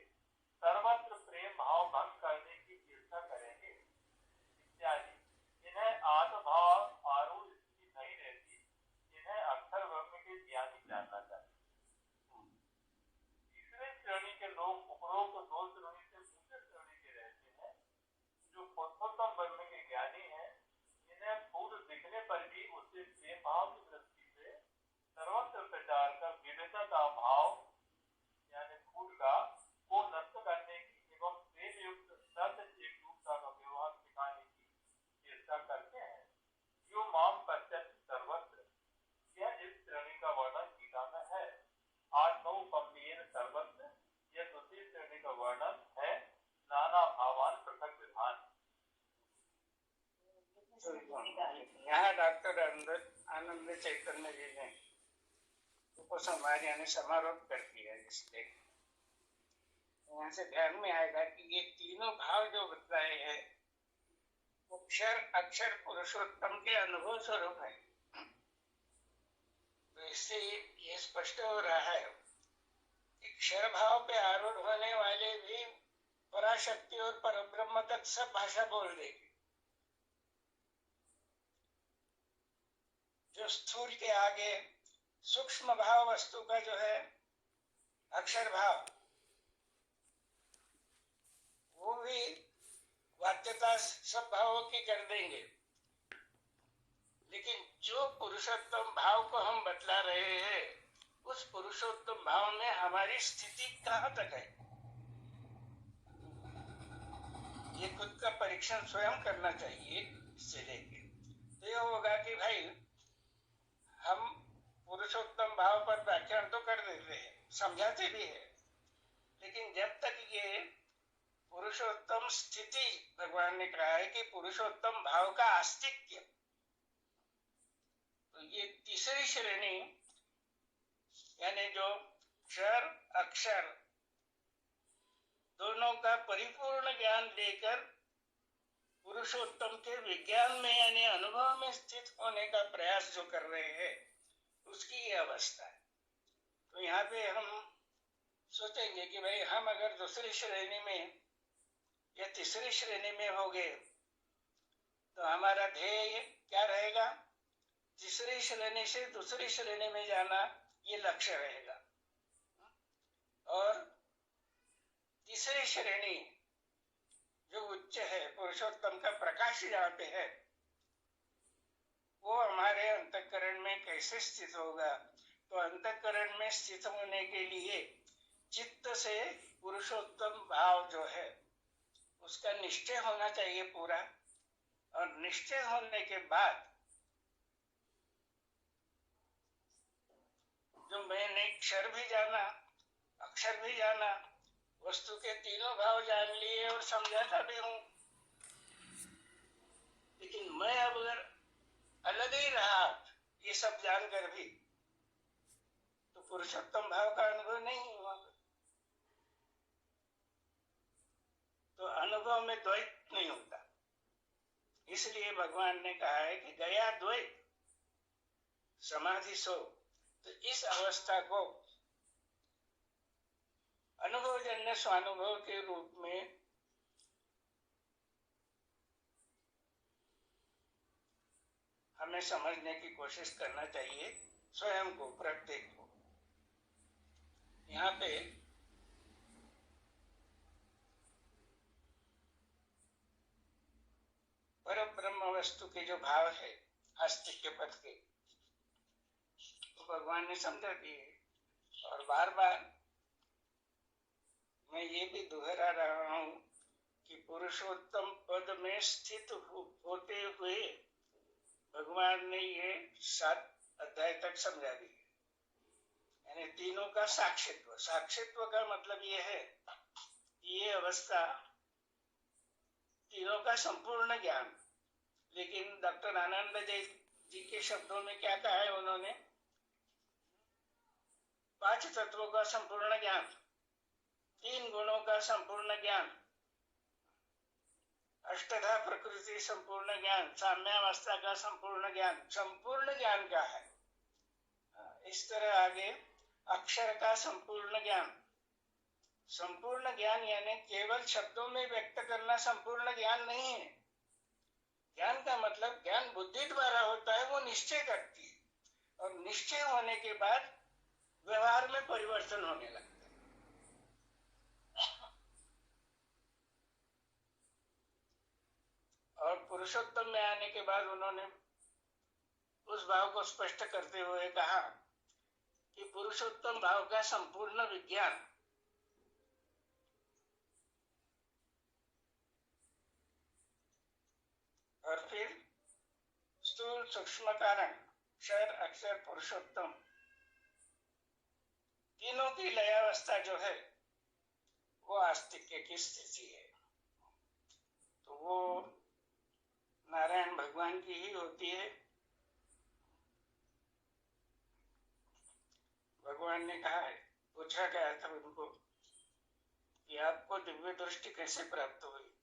सर्वत्र प्रेम भाव भंग करने की चेष्टा करेंगे इत्यादि। इन्हें आत्मभाव आरूढ़ स्थिति नहीं रहती, इन्हें अक्षर ब्रह्म के ज्ञानी जानना चाहिए। तीसरे श्रेणी के लोग उपरोक्त दो श्रेणी से दूसरे श्रेणी के रहते हैं, जो पुरुषोत्तम ब्रह्म के ज्ञानी हैं। इन्हें फूल दिखने पर भी उससे प्रेम भाव की दृष्टि से सर्वत्र प्रचार कर विभिन्नता भाव यानी फूल का को नष्ट करने की एवं प्रेम युक्त सत्य एक रूपता का व्यवहार सिखाने की चेष्टा करते हैं। यो माम पश्चात सर्वत्र, यह इस श्रेणी का वर्णन गीता में है। 8-9 पंक्तियों सर्वत्र, यह दूसरी श्रेणी का वर्णन है। नाना भावान पृथक विधान। यहाँ डॉक्टर आनंद चैतन्य जी ने उपसंहार यानी समारोह कर दिया। इसलिए यहाँ से ध्यान में आएगा कि ये तीनों भाव जो बताए हैं अक्षर अक्षर पुरुषोत्तम के अनुभव स्वरूप है। तो इससे ये स्पष्ट हो रहा है कि क्षर भाव पे आरूढ़ होने वाले भी पराशक्ति और परब्रह्म तक सब भाषा बोल देगी। जो स्थूल के आगे सूक्ष्म भाव वस्तु का जो है अक्षर भाव, वो भी वाच्यता सब भावों की कर देंगे। लेकिन जो पुरुषोत्तम भाव को हम बतला रहे हैं, उस पुरुषोत्तम भाव में हमारी स्थिति कहाँ तक है, ये खुद का परीक्षण स्वयं करना चाहिए। इससे लेके तो ये होगा कि भाई हम पुरुषोत्तम भाव पर व्याख्यान तो कर देते हैं, समझाते भी है, लेकिन जब तक ये पुरुषोत्तम स्थिति, भगवान ने कहा है कि पुरुषोत्तम भाव का अस्तित्व, तो ये तीसरी श्रेणी यानी जो क्षर अक्षर दोनों का परिपूर्ण ज्ञान लेकर पुरुषोत्तम के विज्ञान में यानी अनुभव में स्थित होने का प्रयास जो कर रहे हैं उसकी ये अवस्था है। तो यहाँ पे हम सोचेंगे कि भाई हम अगर दूसरी श्रेणी में या तीसरी श्रेणी में हो गए तो हमारा ध्येय क्या रहेगा? तीसरी श्रेणी से दूसरी श्रेणी में जाना ये लक्ष्य रहेगा। और तीसरी श्रेणी जो उच्च है, पुरुषोत्तम का प्रकाश जहाँ पे है, वो हमारे अंतःकरण में कैसे स्थित होगा? तो अंतःकरण में स्थित होने के लिए चित्त से पुरुषोत्तम भाव जो है उसका निश्चय होना चाहिए पूरा। और निश्चय होने के बाद जो मैंने क्षर भी जाना, अक्षर भी जाना, वस्तु के तीनों भाव जान लिए और समझाता भी हूं, लेकिन मैं अब अगर अलग ही रहा ये सब जानकर भी, तो पुरुषोत्तम भाव का अनुभव नहीं हुआ। तो अनुभव में द्वैत नहीं होता। इसलिए भगवान ने कहा है कि गया द्वैत समाधि सो। तो इस अवस्था को अनुभवजन्य स्वानुभव के रूप में हमें समझने की कोशिश करना चाहिए, स्वयं को, प्रत्येक को। यहाँ पे पर ब्रह्म वस्तु के जो भाव है आस्तिक्य पद के, तो भगवान ने समझा दिए। और बार बार मैं ये भी दोहरा रहा हूं कि पुरुषोत्तम पद में स्थित होते हुए भगवान ने ये 7 अध्याय तक समझा दी। यानी तीनों का साक्षित्व। साक्षित्व का मतलब ये है कि ये अवस्था तीनों का संपूर्ण ज्ञान। लेकिन डॉक्टर आनंद जी के शब्दों में क्या कहा है उन्होंने? 5 तत्वों का संपूर्ण ज्ञान, 3 गुणों का संपूर्ण ज्ञान, अष्टधा प्रकृति संपूर्ण ज्ञान, साम्यावस्था का संपूर्ण ज्ञान, संपूर्ण ज्ञान का है। इस तरह आगे अक्षर का संपूर्ण ज्ञान। संपूर्ण ज्ञान यानी केवल शब्दों में व्यक्त करना संपूर्ण ज्ञान नहीं है। ज्ञान का मतलब ज्ञान बुद्धि द्वारा होता है, वो निश्चय करती है और निश्चय होने के बाद व्यवहार में परिवर्तन होने लगता है। और पुरुषोत्तम में आने के बाद उन्होंने उस भाव को स्पष्ट करते हुए कहा कि पुरुषोत्तम भाव का संपूर्ण विज्ञान और फिर स्थूल सूक्ष्म कारण, क्षर अक्षर पुरुषोत्तम, तीनों की लयावस्था जो है वो आस्तिक्य की स्थिति है। तो वो नारायण भगवान की ही होती है। भगवान ने कहा है, पूछा गया था उनको कि आपको दिव्य दृष्टि कैसे प्राप्त हुई?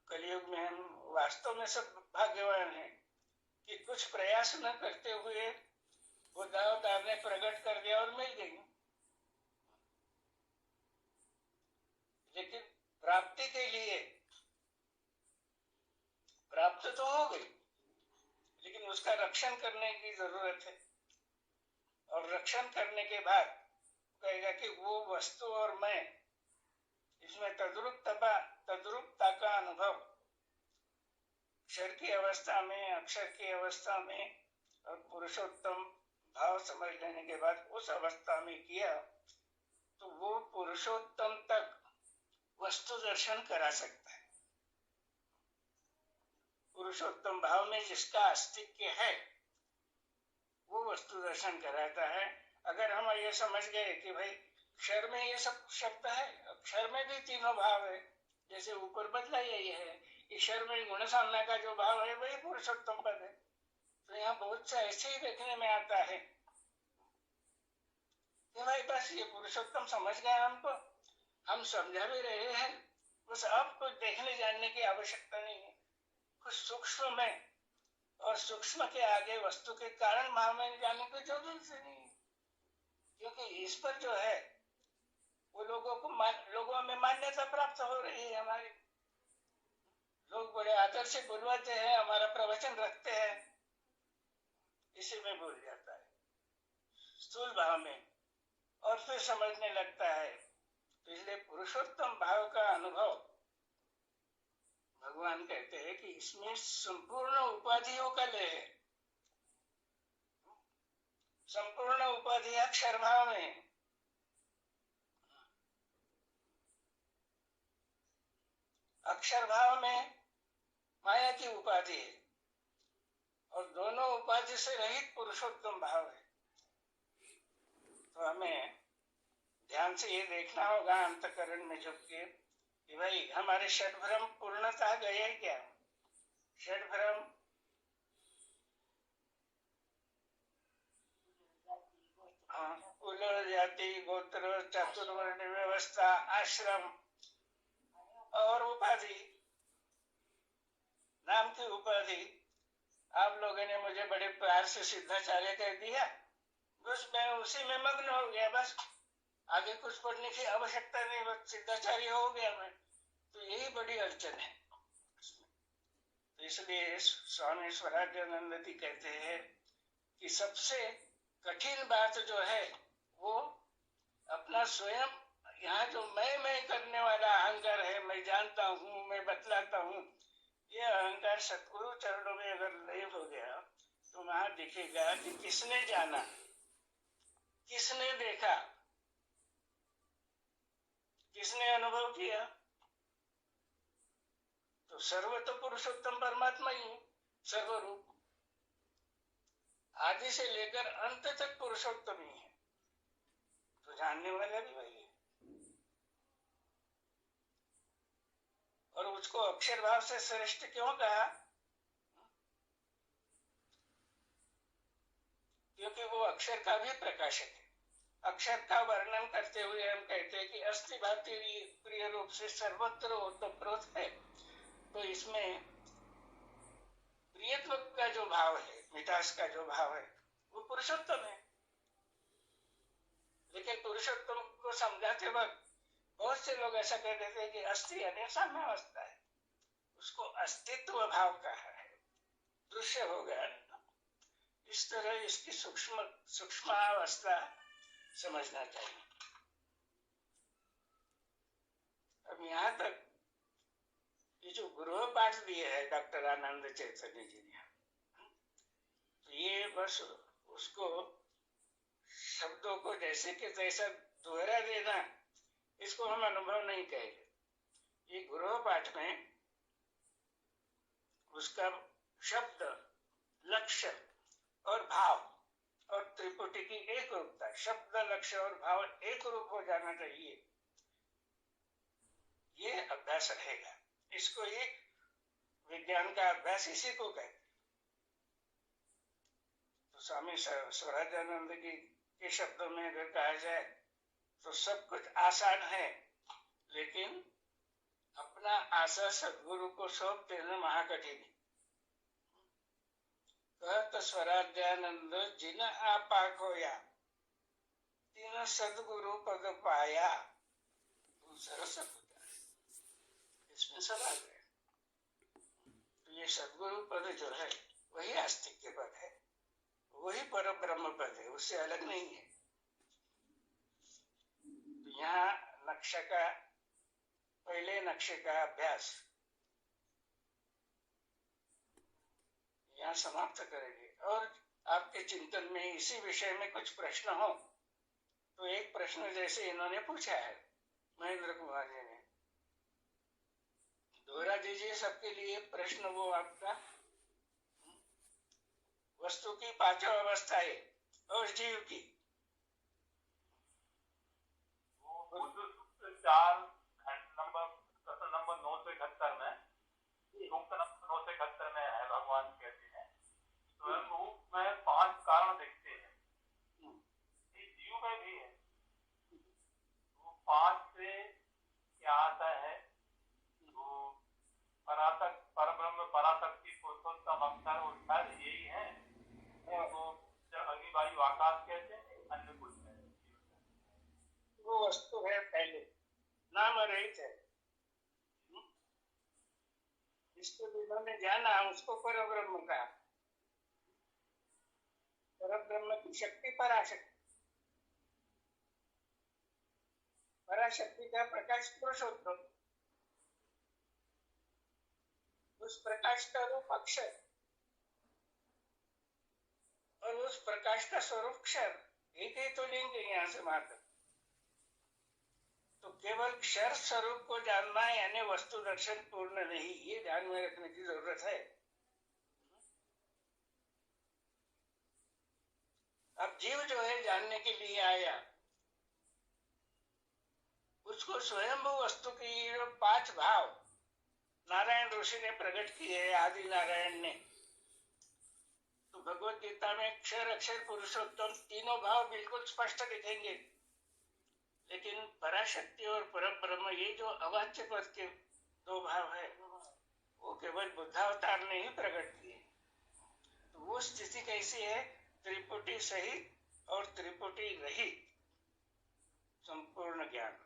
कलयुग में हम वास्तव में सब भाग्यवान हैं कि कुछ प्रयास न करते हुए वो दावदार ने प्रकट कर दिया और मिल गई। लेकिन प्राप्ति के लिए प्राप्त तो हो गई, लेकिन उसका रक्षण करने की जरूरत है। और रक्षण करने के बाद कहेगा कि वो वस्तु और मैं, इसमें तद्रूपता का अनुभव क्षर की अवस्था में, अक्षर की अवस्था में और पुरुषोत्तम भाव समझ लेने के बाद उस अवस्था में किया तो वो पुरुषोत्तम तक वस्तु दर्शन करा सकता है। पुरुषोत्तम भाव में जिसका अस्तित्व है वो वस्तु दर्शन कराता है। अगर हम ये समझ गए कि भाई क्षर में ये सब शब्द है, अक्षर में भी तीनों भाव है, जैसे ऊपर बदला यही है, ईश्वर में गुण सामना का जो भाव है वही पुरुषोत्तम पद है। तो यहाँ बहुत सा ऐसे ही देखने में आता है कि भाई बस ये पुरुषोत्तम समझ गए हमको, हम समझा भी रहे हैं, बस अब कुछ देखने जानने की आवश्यकता नहीं है। कुछ सूक्ष्म में और सूक्ष्म के आगे वस्तु के कारण भाव में जाने की जरूरत नहीं है, क्योंकि इस पर जो है वो लोगों में मान्यता प्राप्त हो रही है। हमारी लोग बड़े आदर से बुलवाते हैं, हमारा प्रवचन रखते हैं, इसी में भूल जाता है स्थूल भाव में, और फिर समझने लगता है। तो इसलिए पुरुषोत्तम भाव का अनुभव, भगवान कहते हैं कि इसमें संपूर्ण उपाधियों का लय है। संपूर्ण उपाधि अक्षर भाव में, अक्षर भाव में माया की उपाधि है, और दोनों उपाधि से रहित पुरुषोत्तम भाव है। तो हमें ध्यान से ये देखना होगा अंतकरण में झुक के कि भाई हमारे षड्भ्रम पूर्णतः गए क्या। षड्भ्रम कुल, जाति, गोत्र, चातुर्वर्ण व्यवस्था, आश्रम और उपाधि, नाम की उपाधि। आप लोगों ने मुझे बड़े प्यार से सिद्धाचार्य कह दिया, बस मैं उसी में मग्न हो गया, बस आगे कुछ पढ़ने की आवश्यकता नहीं, बस सिद्धाचार्य हो गया मैं। तो यही बड़ी अड़चन है। तो इसलिए स्वामी स्वराज्यानंद जी कहते हैं कि सबसे कठिन बात जो है वो अपना स्वयं, यहाँ जो मैं करने वाला अहंकार है, मैं जानता हूँ, मैं बतलाता हूँ, ये अहंकार सतगुरु चरणों में अगर लय हो गया तो वहां दिखेगा कि किसने जाना, किसने देखा, किसने अनुभव किया। तो सर्व तो पुरुषोत्तम परमात्मा ही है, सर्वरूप, आदि से लेकर अंत तक पुरुषोत्तम ही है। तो जानने वाला भी वही है, और उसको अक्षर भाव से श्रेष्ठ क्यों कहा? क्योंकि वो अक्षर का भी प्रकाशक है। अक्षर का वर्णन करते हुए हम कहते हैं कि अस्थि भाति प्रिय रूप से सर्वत्र ओतप्रोत है। तो इसमें प्रियत्व का जो भाव है, मिठास का जो भाव है, वो पुरुषोत्तम है। लेकिन पुरुषोत्तम को समझाते वक्त बहुत से लोग ऐसा कह देते हैं कि अस्थि यानी साम्यावस्था है, उसको अस्तित्व भाव कहा है, दृश्य हो गया। इस तरह इसकी सूक्ष्मावस्था समझना चाहिए। अब यहाँ तक ये जो गृह पाठ दिए है डॉक्टर आनंद चैतन्य जी ने, तो ये बस उसको शब्दों को जैसे कि तैसा दोहरा देना, इसको हम अनुभव नहीं कहेंगे। ये गृह पाठ में उसका शब्द, लक्ष्य और भाव और त्रिपुटी की एक रूपता, शब्द, लक्ष्य और भाव एक रूप हो जाना चाहिए, ये अभ्यास रहेगा। इसको एक विज्ञान का अभ्यास इसी को कहते। तो स्वामी स्वराजानंद जी के शब्दों में अगर कहा जाए तो सब कुछ आसान है, लेकिन अपना आशा सदगुरु को सौंप देना महाकठिन है। कहत स्वराज्यानंद जिन आपा खोया, तीन सदगुरु पद पाया, दूसरा सब इसमें सब आ गए। तो ये सदगुरु पद जो है वही आस्तिक के पद है, वही पर ब्रह्म पद है, उससे अलग नहीं है। तो यहाँ नक्शे का, पहले नक्शे का अभ्यास यहाँ समाप्त करेंगे। और आपके चिंतन में इसी विषय में कुछ प्रश्न हो तो एक प्रश्न जैसे इन्होंने पूछा है महेंद्र कुमार जी ने, दोहरा दीजिए सबके लिए प्रश्न। वो आपका वस्तु की पांचों अवस्थाएं और जीव की, चार नंबर प्रश्न नंबर 971 में, सूक्त नंबर 971 में है, भगवान कहते हैं स्वयं रूप में 5 कारण दिखते हैं, ये जीव में भी है। जिन्होंने जाना उसको परब्रह्म कहा। परब्रह्म की शक्ति पराशक्ति, पराशक्ति का प्रकाश पुरुषोत्तम, उस प्रकाश का रूप अक्षर और उस प्रकाश का स्वरूप क्षर, एक ही तो लेंगे यहाँ से मात्र। तो केवल क्षर स्वरूप को जानना यानी वस्तु दर्शन पूर्ण नहीं, ये ध्यान में रखने की जरूरत है। अब जीव जो है जानने के लिए आया, उसको स्वयंभू वस्तु की जो 5 भाव नारायण ऋषि ने प्रकट किए हैं, आदि नारायण ने। तो भगवत गीता में क्षर अक्षर पुरुषोत्तम तीनों भाव बिल्कुल स्पष्ट दिखेंगे, लेकिन पराशक्ति और परब्रह्म ये जो अवाच्य पद के 2 भाव है, वो केवल बुद्धावतार ने ही प्रकट किए। तो वो स्थिति कैसी है? त्रिपुटी सहित और त्रिपुटी रहित संपूर्ण ज्ञान।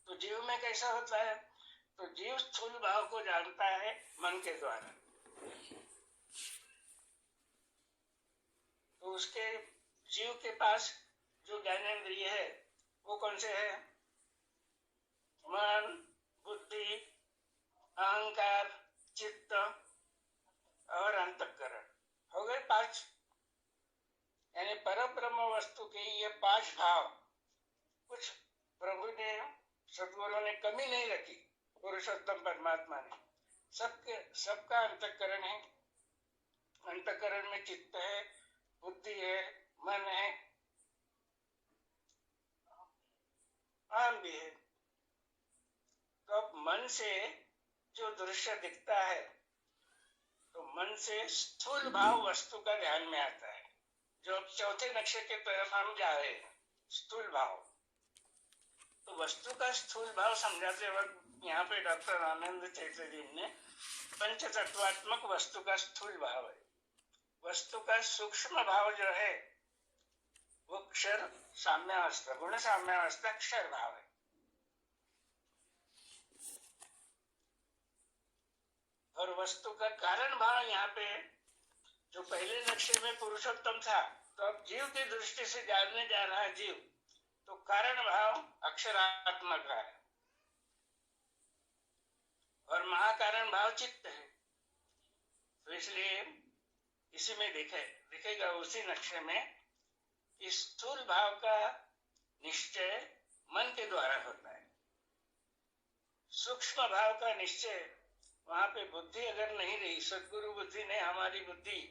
तो जीव में कैसा होता है? तो जीव स्थूल भाव को जानता है मन के द्वारा। तो उसके जीव के पास जो ज्ञानेंद्रिय है वो कौन से है? मन, बुद्धि, अहंकार, चित्त और अंतःकरण, हो गए 5। यानी परब्रह्म वस्तु के ये 5 भाव कुछ प्रभु ने, सद्गुरु ने कमी नहीं रखी, पुरुषोत्तम परमात्मा ने सबका अंतःकरण है। अंतःकरण में चित्त है, बुद्धि है, मन है, आम भी है। तो अब मन से जो दृश्य दिखता है, तो मन से स्थूल भाव वस्तु का ध्यान में आता है, जो अब चौथे नक्शे के तरफ हम जा रहे हैं, स्थूल भाव। तो वस्तु का स्थूल भाव समझाते वक्त यहाँ पे डॉक्टर आनंद चैतन्य ने पंच तत्वात्मक वस्तु का स्थूल भाव है। वस्तु का सूक्ष्म भाव जो है वो क्षर साम्यावस्था, गुण साम्यावस्था क्षर भाव है। और वस्तु का कारण भाव यहाँ पे जो पहले नक्शे में पुरुषोत्तम था, तो अब जीव की दृष्टि से जानने जा रहा है जीव, तो कारण भाव अक्षरात्मक है और महाकारण भाव चित्त है। तो इसलिए इसी में दिखेगा उसी नक्शे में कि स्थूल भाव का निश्चय मन के द्वारा होता है। सूक्ष्म भाव का निश्चय वहां पे बुद्धि अगर नहीं रही, सद्गुरु बुद्धि ने हमारी बुद्धि,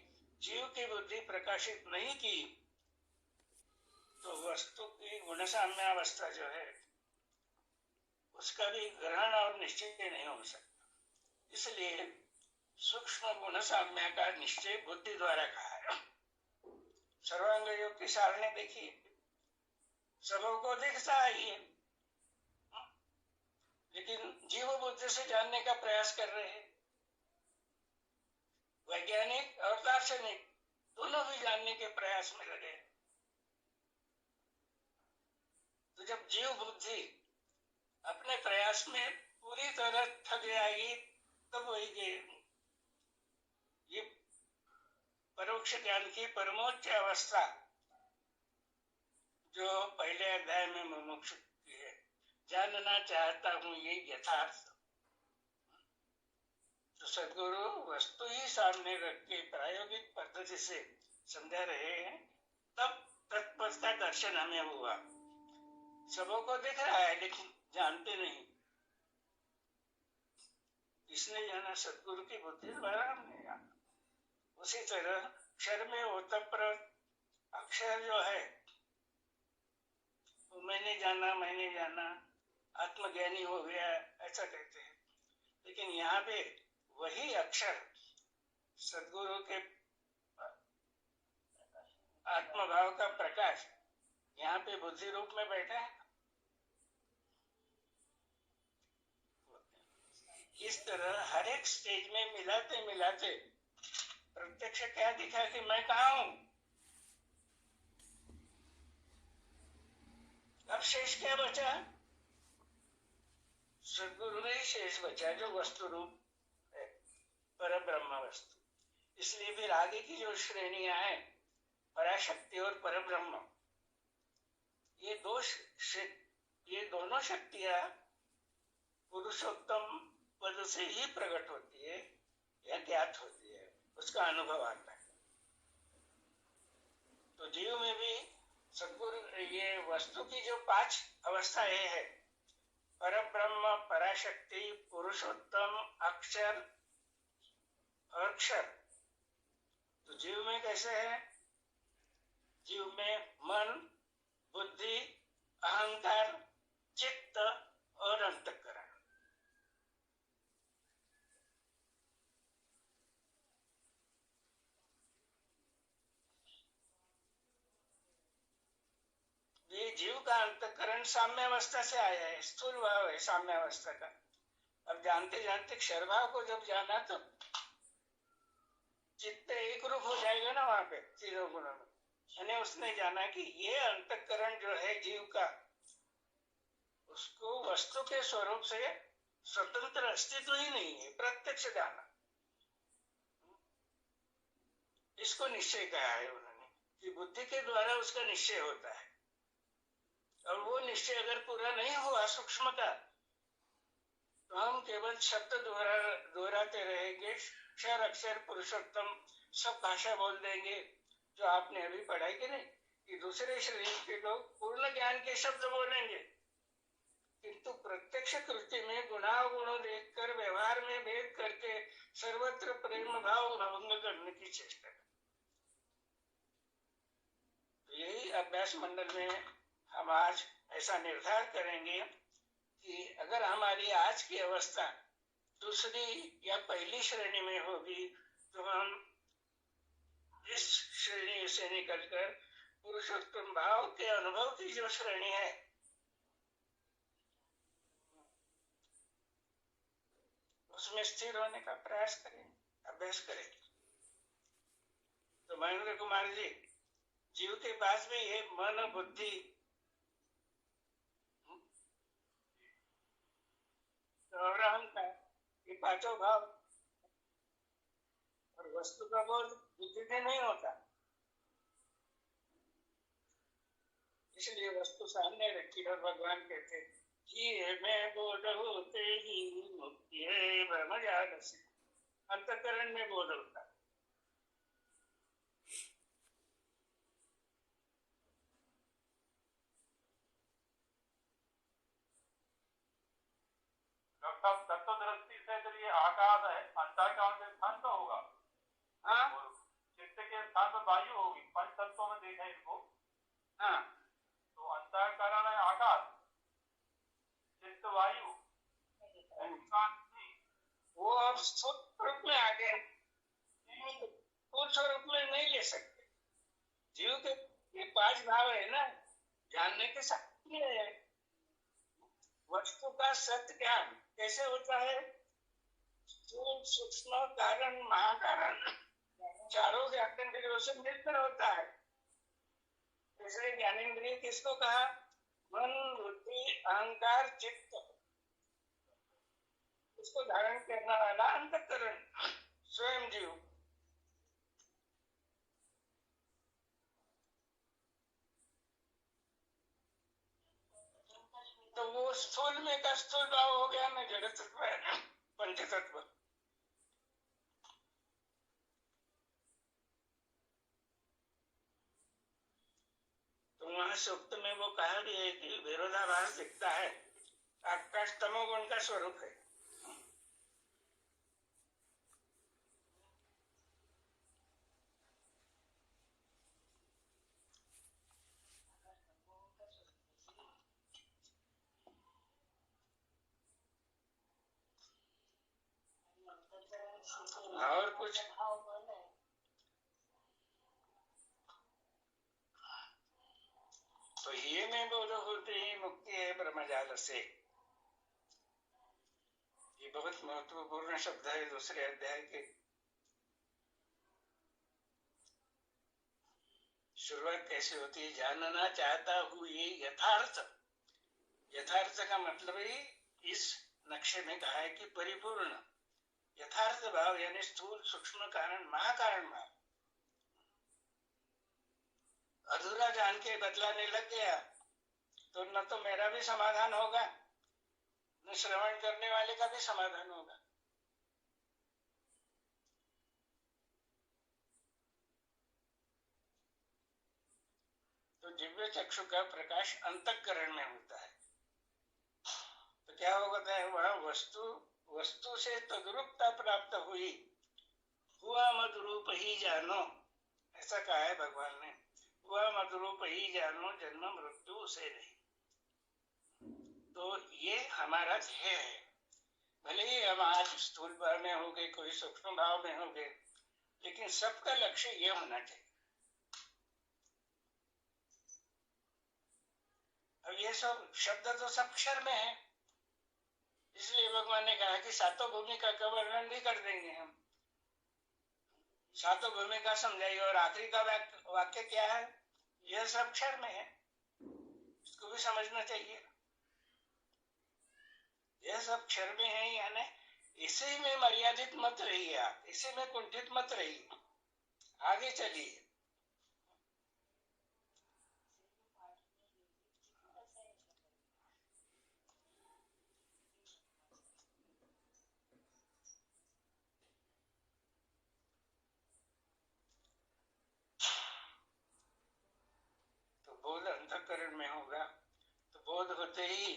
जीव की बुद्धि प्रकाशित नहीं की, तो वस्तु की गुण साम्यावस्था जो है उसका भी ग्रहण और निश्चय नहीं हो सकता। इसलिए सूक्ष्म गुण साम्य का निश्चय बुद्धि द्वारा कहा है। सर्वांग योग की सारणी देखिए, सबको दिखता है ये, लेकिन जीव बुद्धि से जानने का प्रयास कर रहे हैं। वैज्ञानिक और दार्शनिक दोनों भी जानने के प्रयास में लगे। तो जब जीव बुद्धि अपने प्रयास में पूरी तरह थक जाएगी, तब वही ये परोक्ष ज्ञान की परमोच्च अवस्था जो पहले अध्याय में मुमुक्षु की है, जानना चाहता हूं ये यथार्थ। तो सद्गुरु वस्तु ही सामने रख के प्रायोगिक पद्धति से समझा रहे हैं, तब तत्पद का दर्शन हमें हुआ। सबों को दिख रहा है लेकिन जानते नहीं। इसने जाना सद्गुरु की बुद्धि द्वारा हमने जाना। उसी तरह अक्षर में ओतप्रोत अक्षर जो है वो मैंने जाना आत्मज्ञानी हो गया, ऐसा कहते हैं। लेकिन यहाँ पे वही अक्षर सद्गुरु के आत्मभाव का प्रकाश यहाँ पे बुद्धि रूप में बैठा है। इस तरह हर एक स्टेज में मिलाते मिलाते प्रत्यक्ष क्या दिखा कि मैं कहाँ हूं। अब शेष क्या बचा? सद्गुरु में शेष बचा जो वस्तु रूप है। पर ब्रह्म वस्तु। इसलिए फिर आगे की जो श्रेणियां हैं, पराशक्ति और पर ब्रह्म, ये दोनों शक्तियां पुरुषोत्तम पद से ही प्रकट होती है या ज्ञात होती है, उसका अनुभव आता है। तो जीव में भी सद्गुरु ये वस्तु की जो 5 अवस्थाएं है, पर ब्रह्म, पराशक्ति, पुरुषोत्तम, अक्षर, अक्षर, तो जीव में कैसे है? जीव में मन, बुद्धि, अहंकार, चित्त और अंतःकरण। ये जीव का अंतःकरण साम्यावस्था से आया है, स्थूल भाव है साम्यावस्था का। अब जानते जानते क्षर भाव को जब जाना तो चित्त एक रूप हो जाएगा ना वहां पे तीनों गुणों में। यानी उसने जाना कि ये अंतःकरण जो है जीव का, उसको वस्तु के स्वरूप से स्वतंत्र अस्तित्व ही नहीं है, प्रत्यक्ष जाना। इसको निश्चय कहा है उन्होंने कि बुद्धि के द्वारा उसका निश्चय होता है, और वो निश्चय अगर पूरा नहीं हुआ सूक्ष्मता, तो हम केवल शब्द दोहराते रहेंगे, क्षर, अक्षर, पुरुषोत्तम सब भाषा बोल देंगे, जो आपने अभी पढ़ाई की नहीं, कि दूसरे शरीर के लोग पूर्ण ज्ञान के शब्द बोलेंगे, किंतु प्रत्यक्ष कृति में गुणावगुणों देखकर व्यवहार में भेद करके सर्वत्र प्रेम भाव भंग करने की चेष्टा करें। यही अभ्यास मंडल में हम आज ऐसा निर्धार करेंगे कि अगर हमारी आज की अवस्था दूसरी या पहली श्रेणी में होगी, तो हम इस श्रेणी से निकलकर पुरुषोत्तम भाव के अनुभव की जो श्रेणी है, उसमें स्थिर होने का प्रयास करें, अभ्यास करें। तो महेंद्र कुमार जी, जीव के पास भी ये मन, बुद्धि और अहंकार, ये पांचों भाव, और वस्तु का बोध बुद्धि से नहीं होता, इसलिए वस्तु सामने रखी और भगवान कहते कि मैं बोध होते ही मुक्ति है ब्रह्म जाल से। अंतःकरण में बोध होता है। डॉक्टर तत्व दृष्टि से जब ये आकाश है, अंतःकरण के स्थान तो होगा, हाँ, चित्त के स्थान पर वायु होगी, पंच तत्वों में देखा इनको। हाँ, तो अंतःकरण है आकाश, चित्त वायु, वो अब स्थूल रूप में आ गए, स्थूल स्वरूप में नहीं ले सकते। जीव के ये 5 भाव है ना, जानने के साथ ये है। वस्तु का सत्य ज्ञान कैसे होता है? स्थूल, सूक्ष्म, कारण, महाकारण, चारों ज्ञानेंद्रियों से मिलकर होता है। इसलिए ज्ञानेंद्रिय किसको कहा? मन, बुद्धि, अहंकार, चित्त, उसको धारण करने वाला अंतःकरण स्वयं जीव। तो वो स्थूल में का स्थूल भाव हो गया ना, जड़ तत्व है, पंच तत्व। तो वहां सूक्त में वो कहा भी है कि विरोधाभास दिखता है, आकाश तमोगुण का स्वरूप है। और कुछ तो ये में बोध होते ही मुक्ति है ब्रह्मजाल से। ये बहुत महत्वपूर्ण शब्द है दूसरे अध्याय के। शुरुआत कैसे होती है? जानना चाहता हूँ ये यथार्थ। यथार्थ का मतलब ही इस नक्शे में कहा है कि परिपूर्ण, यथार्थ भाव यानी स्थूल सूक्ष्म कारण महाकारण भाव अधूरा जान के बतलाने लग गया तो न तो मेरा भी समाधान होगा न श्रवण करने वाले का भी समाधान होगा। तो दिव्य चक्षु का प्रकाश अंतःकरण में होता है तो क्या होता है वहां वस्तु से तद्रूपता प्राप्त हुई, हुआ मधुरूप ही जानो, ऐसा कहा है भगवान ने, हुआ मधुरूप ही जानो जन्म मृत्यु उसे नहीं। तो ये हमारा ध्येय है, भले ही हम आज स्थूल भाव में हो गए, कोई सूक्ष्म भाव में हो गए, लेकिन सबका लक्ष्य ये होना चाहिए। अब ये सब शब्द तो सब क्षर में है, इसलिए भगवान ने कहा कि सातों भूमिका का वर्णन भी कर देंगे हम, सातों भूमिका समझाइए और आखिरी का वाक्य क्या है, यह सब क्षर में है, इसको भी समझना चाहिए। यह सब क्षर में है यानी इसी में मर्यादित मत रहिए, आप इसी में कुंठित मत रहिए, आगे चलिए। तो बोध अंतःकरण में होगा तो बोध होते ही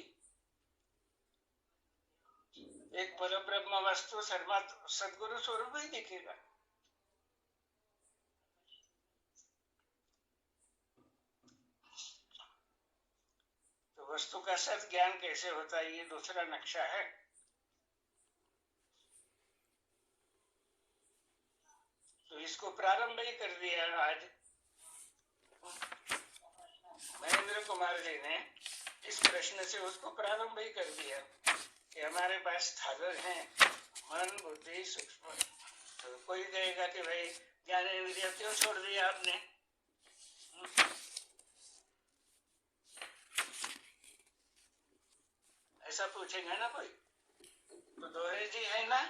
एक परब्रह्म वस्तु सदगुरु स्वरूप ही दिखेगा। तो वस्तु का सत ज्ञान कैसे होता है, ये दूसरा नक्शा है। तो इसको प्रारंभ ही कर दिया आज महेंद्र कुमार जी ने, इस प्रश्न से उसको प्रारंभ ही कर दिया कि हमारे पास साधन है मन बुद्धि सूक्ष्म। तो कोई कहेगा कि भाई ज्ञानेंद्रिय क्यों छोड़ दिया आपने, ऐसा पूछेगा ना कोई। तो दोहरे जी है ना,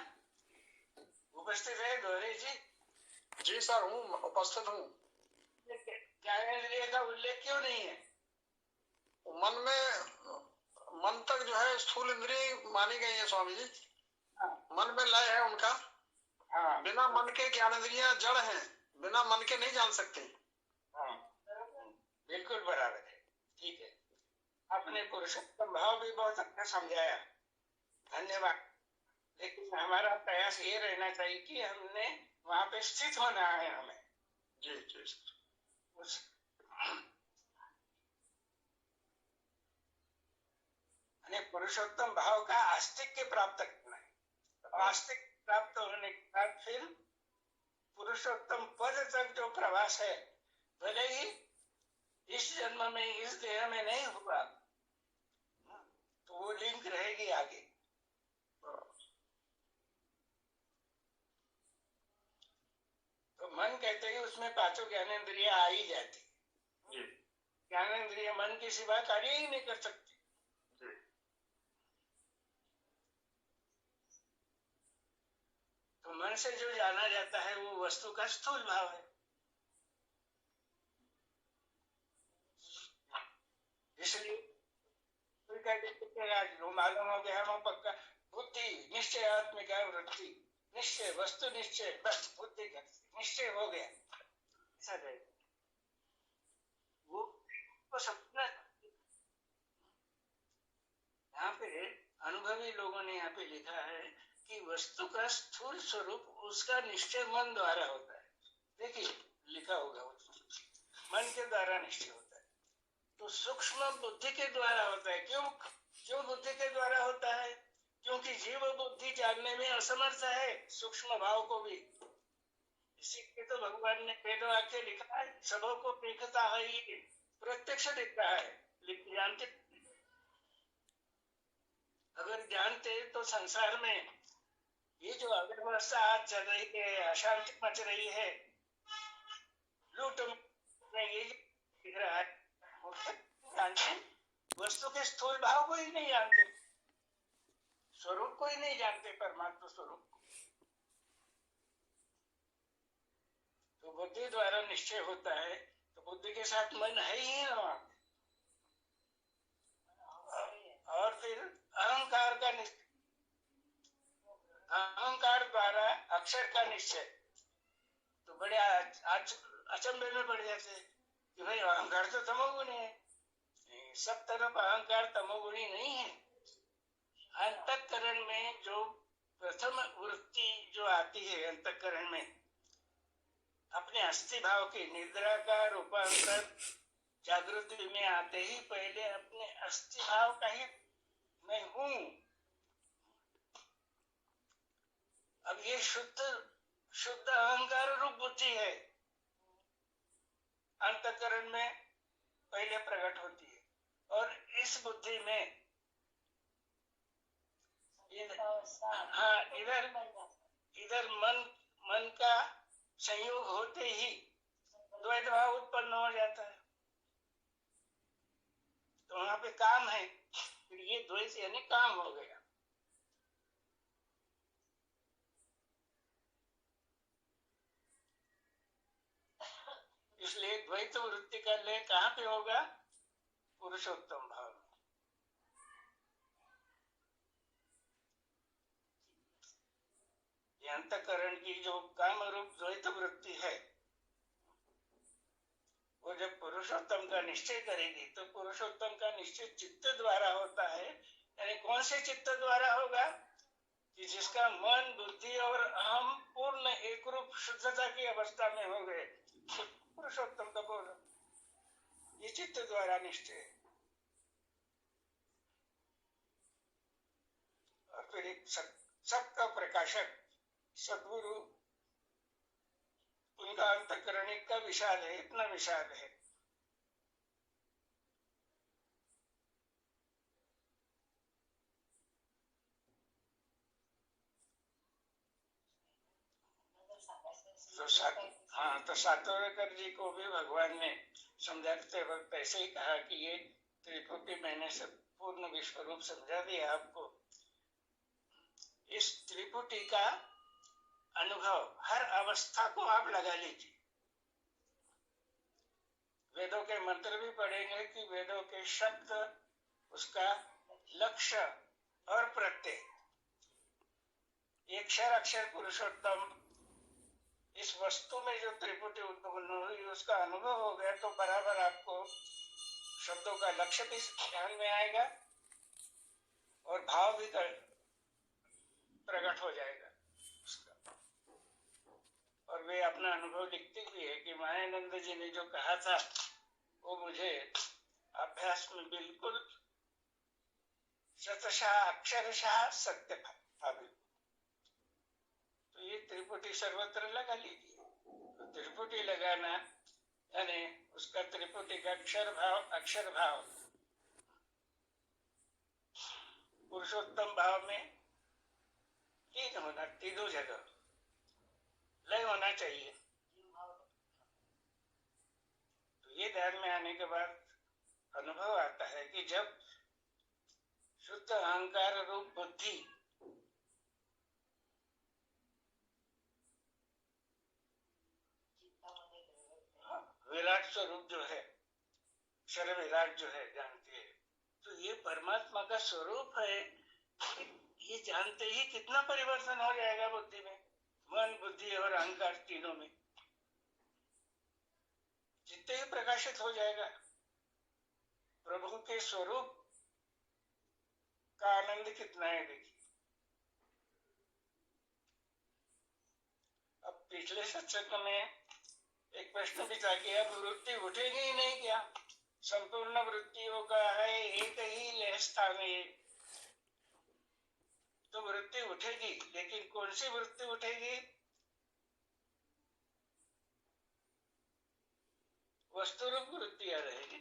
उपस्थित है दोहरे जी? जी सर, हूँ, उपस्थित हूँ। ज्ञानेंद्रिय का उल्लेख क्यों नहीं है? मन तक जो है स्थूल इंद्रिय मानी गई है स्वामी जी। हाँ। मन में लय है उनका। हाँ। बिना मन के ज्ञानेंद्रियां जड़ हैं, बिना मन के नहीं जान सकते। हाँ, बिल्कुल बराबर है, ठीक है। आपने पुरुषोत्तम भाव भी बहुत अच्छा समझाया, धन्यवाद। लेकिन हमारा प्रयास ये रहना चाहिए कि हमने वहां पे स्थित होना है हमें। जी जी सर। पुरुषोत्तम भाव का आस्तिक्य प्राप्त करना है। आस्तिक प्राप्त होने के बाद फिर पुरुषोत्तम पद तक जो प्रवास है, भले ही इस जन्म में इस देह में नहीं हुआ तो वो लिंक रहेगी आगे। तो मन कहते ही उसमें पांचों ज्ञानेंद्रिय आ ही जाती। ज्ञानेंद्रिय मन के सिवा कार्य ही नहीं कर सकती। तो मन से जो जाना जाता है वो वस्तु का स्थूल भाव है। इसलिए मालूम हो गया हम पक्का बुद्धि निश्चय आत्मिका वृत्ति निश्चय वस्तु निश्चय, बस बुद्धि का निश्चय हो गया, ऐसा रहेगा। वो सपना यहाँ पे अनुभवी लोगों ने यहाँ पे लिखा है कि वस्तु का स्थूल स्वरूप उसका निश्चय मन द्वारा होता है। देखिए लिखा होगा मन के द्वारा निश्चय होता है। तो सूक्ष्म बुद्धि के द्वारा होता है। क्यों बुद्धि के द्वारा होता है? क्योंकि जीव बुद्धि जानने में असमर्थ है सूक्ष्म भाव को भी। इसीलिए तो भगवान ने वेद वाक्य लिखा है, सबों को दिखता है, ये प्रत्यक्ष दिखता है, लेकिन जानते अगर जानते तो संसार में ये जो अव्यवस्था आज चल रही है, अशांति मच रही है, लूट में ये दिख रहा है, जानते वस्तु के स्थूल भाव को ही नहीं जानते, स्वरूप को ही नहीं जानते, परमात्मा स्वरूप। तो बुद्धि द्वारा निश्चय होता है, तो बुद्धि के साथ मन है ही ना वहां। और फिर अहंकार का अहंकार द्वारा अक्षर का निश्चय, तो बड़े अचंभे में पड़ जाते हैं कि भाई अहंकार तो तमोगुणी है। सब तरफ अहंकार तमोगुणी नहीं है। अंतःकरण में जो प्रथम वृत्ति जो आती है अंतःकरण में, अपने अस्थि भाव की निद्रा का रूपांतर जागृति में आते ही पहले अपने अस्थि भाव का ही मैं हूं। अब ये शुद्ध अहंकार रूप बुद्धि है, अंतःकरण में पहले प्रकट होती है। और इस बुद्धि में इधर मन का संयोग होते ही द्वैत भाव उत्पन्न हो जाता है। तो वहां पे काम है, फिर ये द्वैत यानी काम हो गया। इसलिए द्वैत वृत्ति का लय कहाँ पे होगा? पुरुषोत्तम भाव में। अंतःकरण की जो काम रूप द्वैत वृत्ति है, वो जब पुरुषोत्तम का निश्चय करेगी, तो पुरुषोत्तम का निश्चय चित्त द्वारा होता है। यानी कौन से चित्त द्वारा होगा? कि जिसका मन, बुद्धि और अहम पूर्ण एक रूप शुद्धता की अवस्था में हो गए, पुरुषोत्तम का बोल, ये चित्त द्वारा निश्चय। और फिर एक सबका प्रकाशक सद्गुरु, उनका अंतःकरण का विशाल है, इतना विशाल है। तो सातोरेकर जी को भी भगवान ने समझाते वक्त ऐसे ही कहा कि ये त्रिपुटी मैंने सब पूर्ण विश्व रूप समझा दिया आपको। इस त्रिपुटी का अनुभव हर अवस्था को आप लगा लीजिए। वेदों के मंत्र भी पढ़ेंगे कि वेदों के शब्द, उसका लक्ष्य और प्रत्यय, अक्षर अक्षर पुरुषोत्तम, इस वस्तु में जो त्रिपुटी उत्पन्न हुई उसका अनुभव हो गया, तो बराबर आपको शब्दों का लक्ष्य भी ध्यान में आएगा और भाव भी प्रकट हो जाएगा उसका। और वे अपना अनुभव लिखते भी है कि मायानंद जी ने जो कहा था वो मुझे अभ्यास में बिल्कुल शतशः अक्षरशः सत्य था। तो ये त्रिपुटी सर्वत्र लगा लीजिए। तो त्रिपुटी लगाना यानी उसका त्रिपुटी का अक्षर भाव पुरुषोत्तम भाव में लीन होना, तीनों जगह लय होना चाहिए। तो ये ध्यान में आने के बाद अनुभव आता है कि जब शुद्ध अहंकार रूप बुद्धि विराट स्वरूप जो है, अक्षर विराट जो है, जानते हैं, तो ये परमात्मा का स्वरूप है। ये जानते ही कितना परिवर्तन हो जाएगा बुद्धि में, मन, बुद्धि और अहंकार तीनों में। जितने ही प्रकाशित हो जाएगा। प्रभु के स्वरूप का आनंद कितना है देखिए। अब पिछले सत्संग में एक प्रश्न भी था कि अब वृत्ति उठेगी ही नहीं क्या? संपूर्ण वृत्तियों का है एक ही लय स्थान है। तो वृत्ति उठेगी, लेकिन कौन सी वृत्ति उठेगी? वस्तुरूप वृत्तियां रहेगी।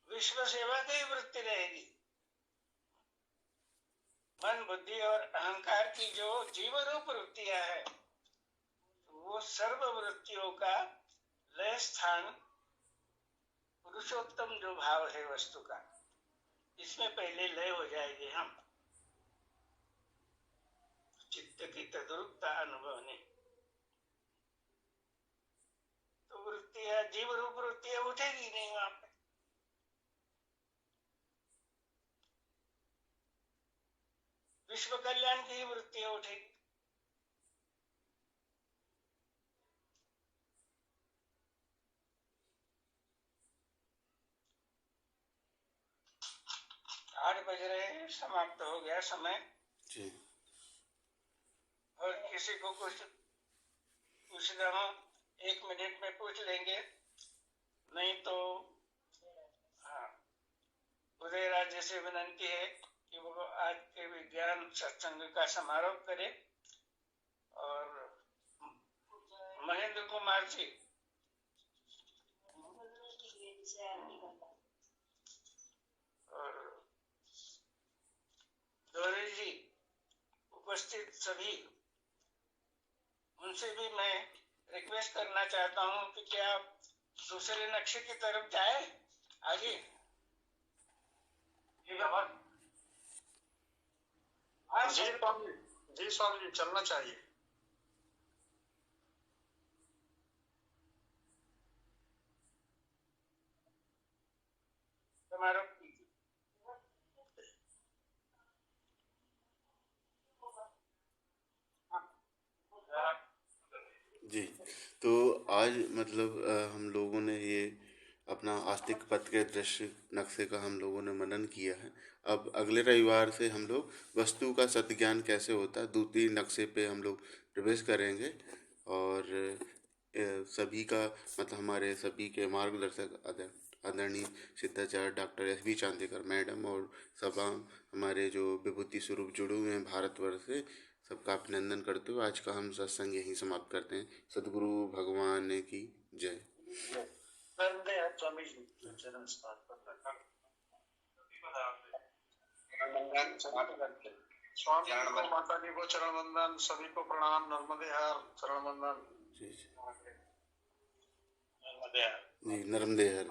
विश्व सेवा की वृत्ति रहेगी। मन, बुद्धि और अहंकार की जो जीव रूप वृत्तियां है, वो सर्व वृत्तियों का लय स्थान पुरुषोत्तम जो भाव है वस्तु का, इसमें पहले लय हो जाएंगे हम। सदरूपता अनुभवने। तो वृत्ति है, जीव रूप वृत्ति है, उठेगी नहीं वहां पे। विश्व कल्याण की वृत्ति उठेगी। आठ बज रहे हैं, समाप्त हो गया समय जी। और किसी को कुछ पूछना हो 1 मिनट में पूछ लेंगे, नहीं तो हाँ, उदयराज जी से विनंती है कि वो आज के विज्ञान सत्संग का समारोह करे। और महेंद्र कुमार जी और गौरी जी, उपस्थित सभी, उनसे भी मैं रिक्वेस्ट करना चाहता हूं कि क्या आप दूसरे नक्शे की तरफ जाए आगे। जी स्वामी जी, चलना चाहिए। समारोह कीजिए। जी, तो आज मतलब हम लोगों ने ये अपना आस्तिक पथ के दृश्य नक्शे का हम लोगों ने मनन किया है। अब अगले रविवार से हम लोग वस्तु का सत्य ज्ञान कैसे होता है दूसरी नक्शे पे हम लोग प्रवेश करेंगे। और सभी का मतलब हमारे सभी के मार्गदर्शक आदरणीय Siddhacharya doctor S.B. Chandekar madam और सभा हमारे जो विभूति स्वरूप जुड़े हुए हैं भारतवर्ष से, सबका अभिनंदन करते हुए आज का हम सत्संग यहीं समाप्त करते हैं। सद्गुरु भगवान की जय। स्वामी जी चरण स्थान पर स्वामी को, माता जी को चरण वंदन, सभी को प्रणाम, नर्मदे हर चरण वंदन। जी, नर्मदे हर।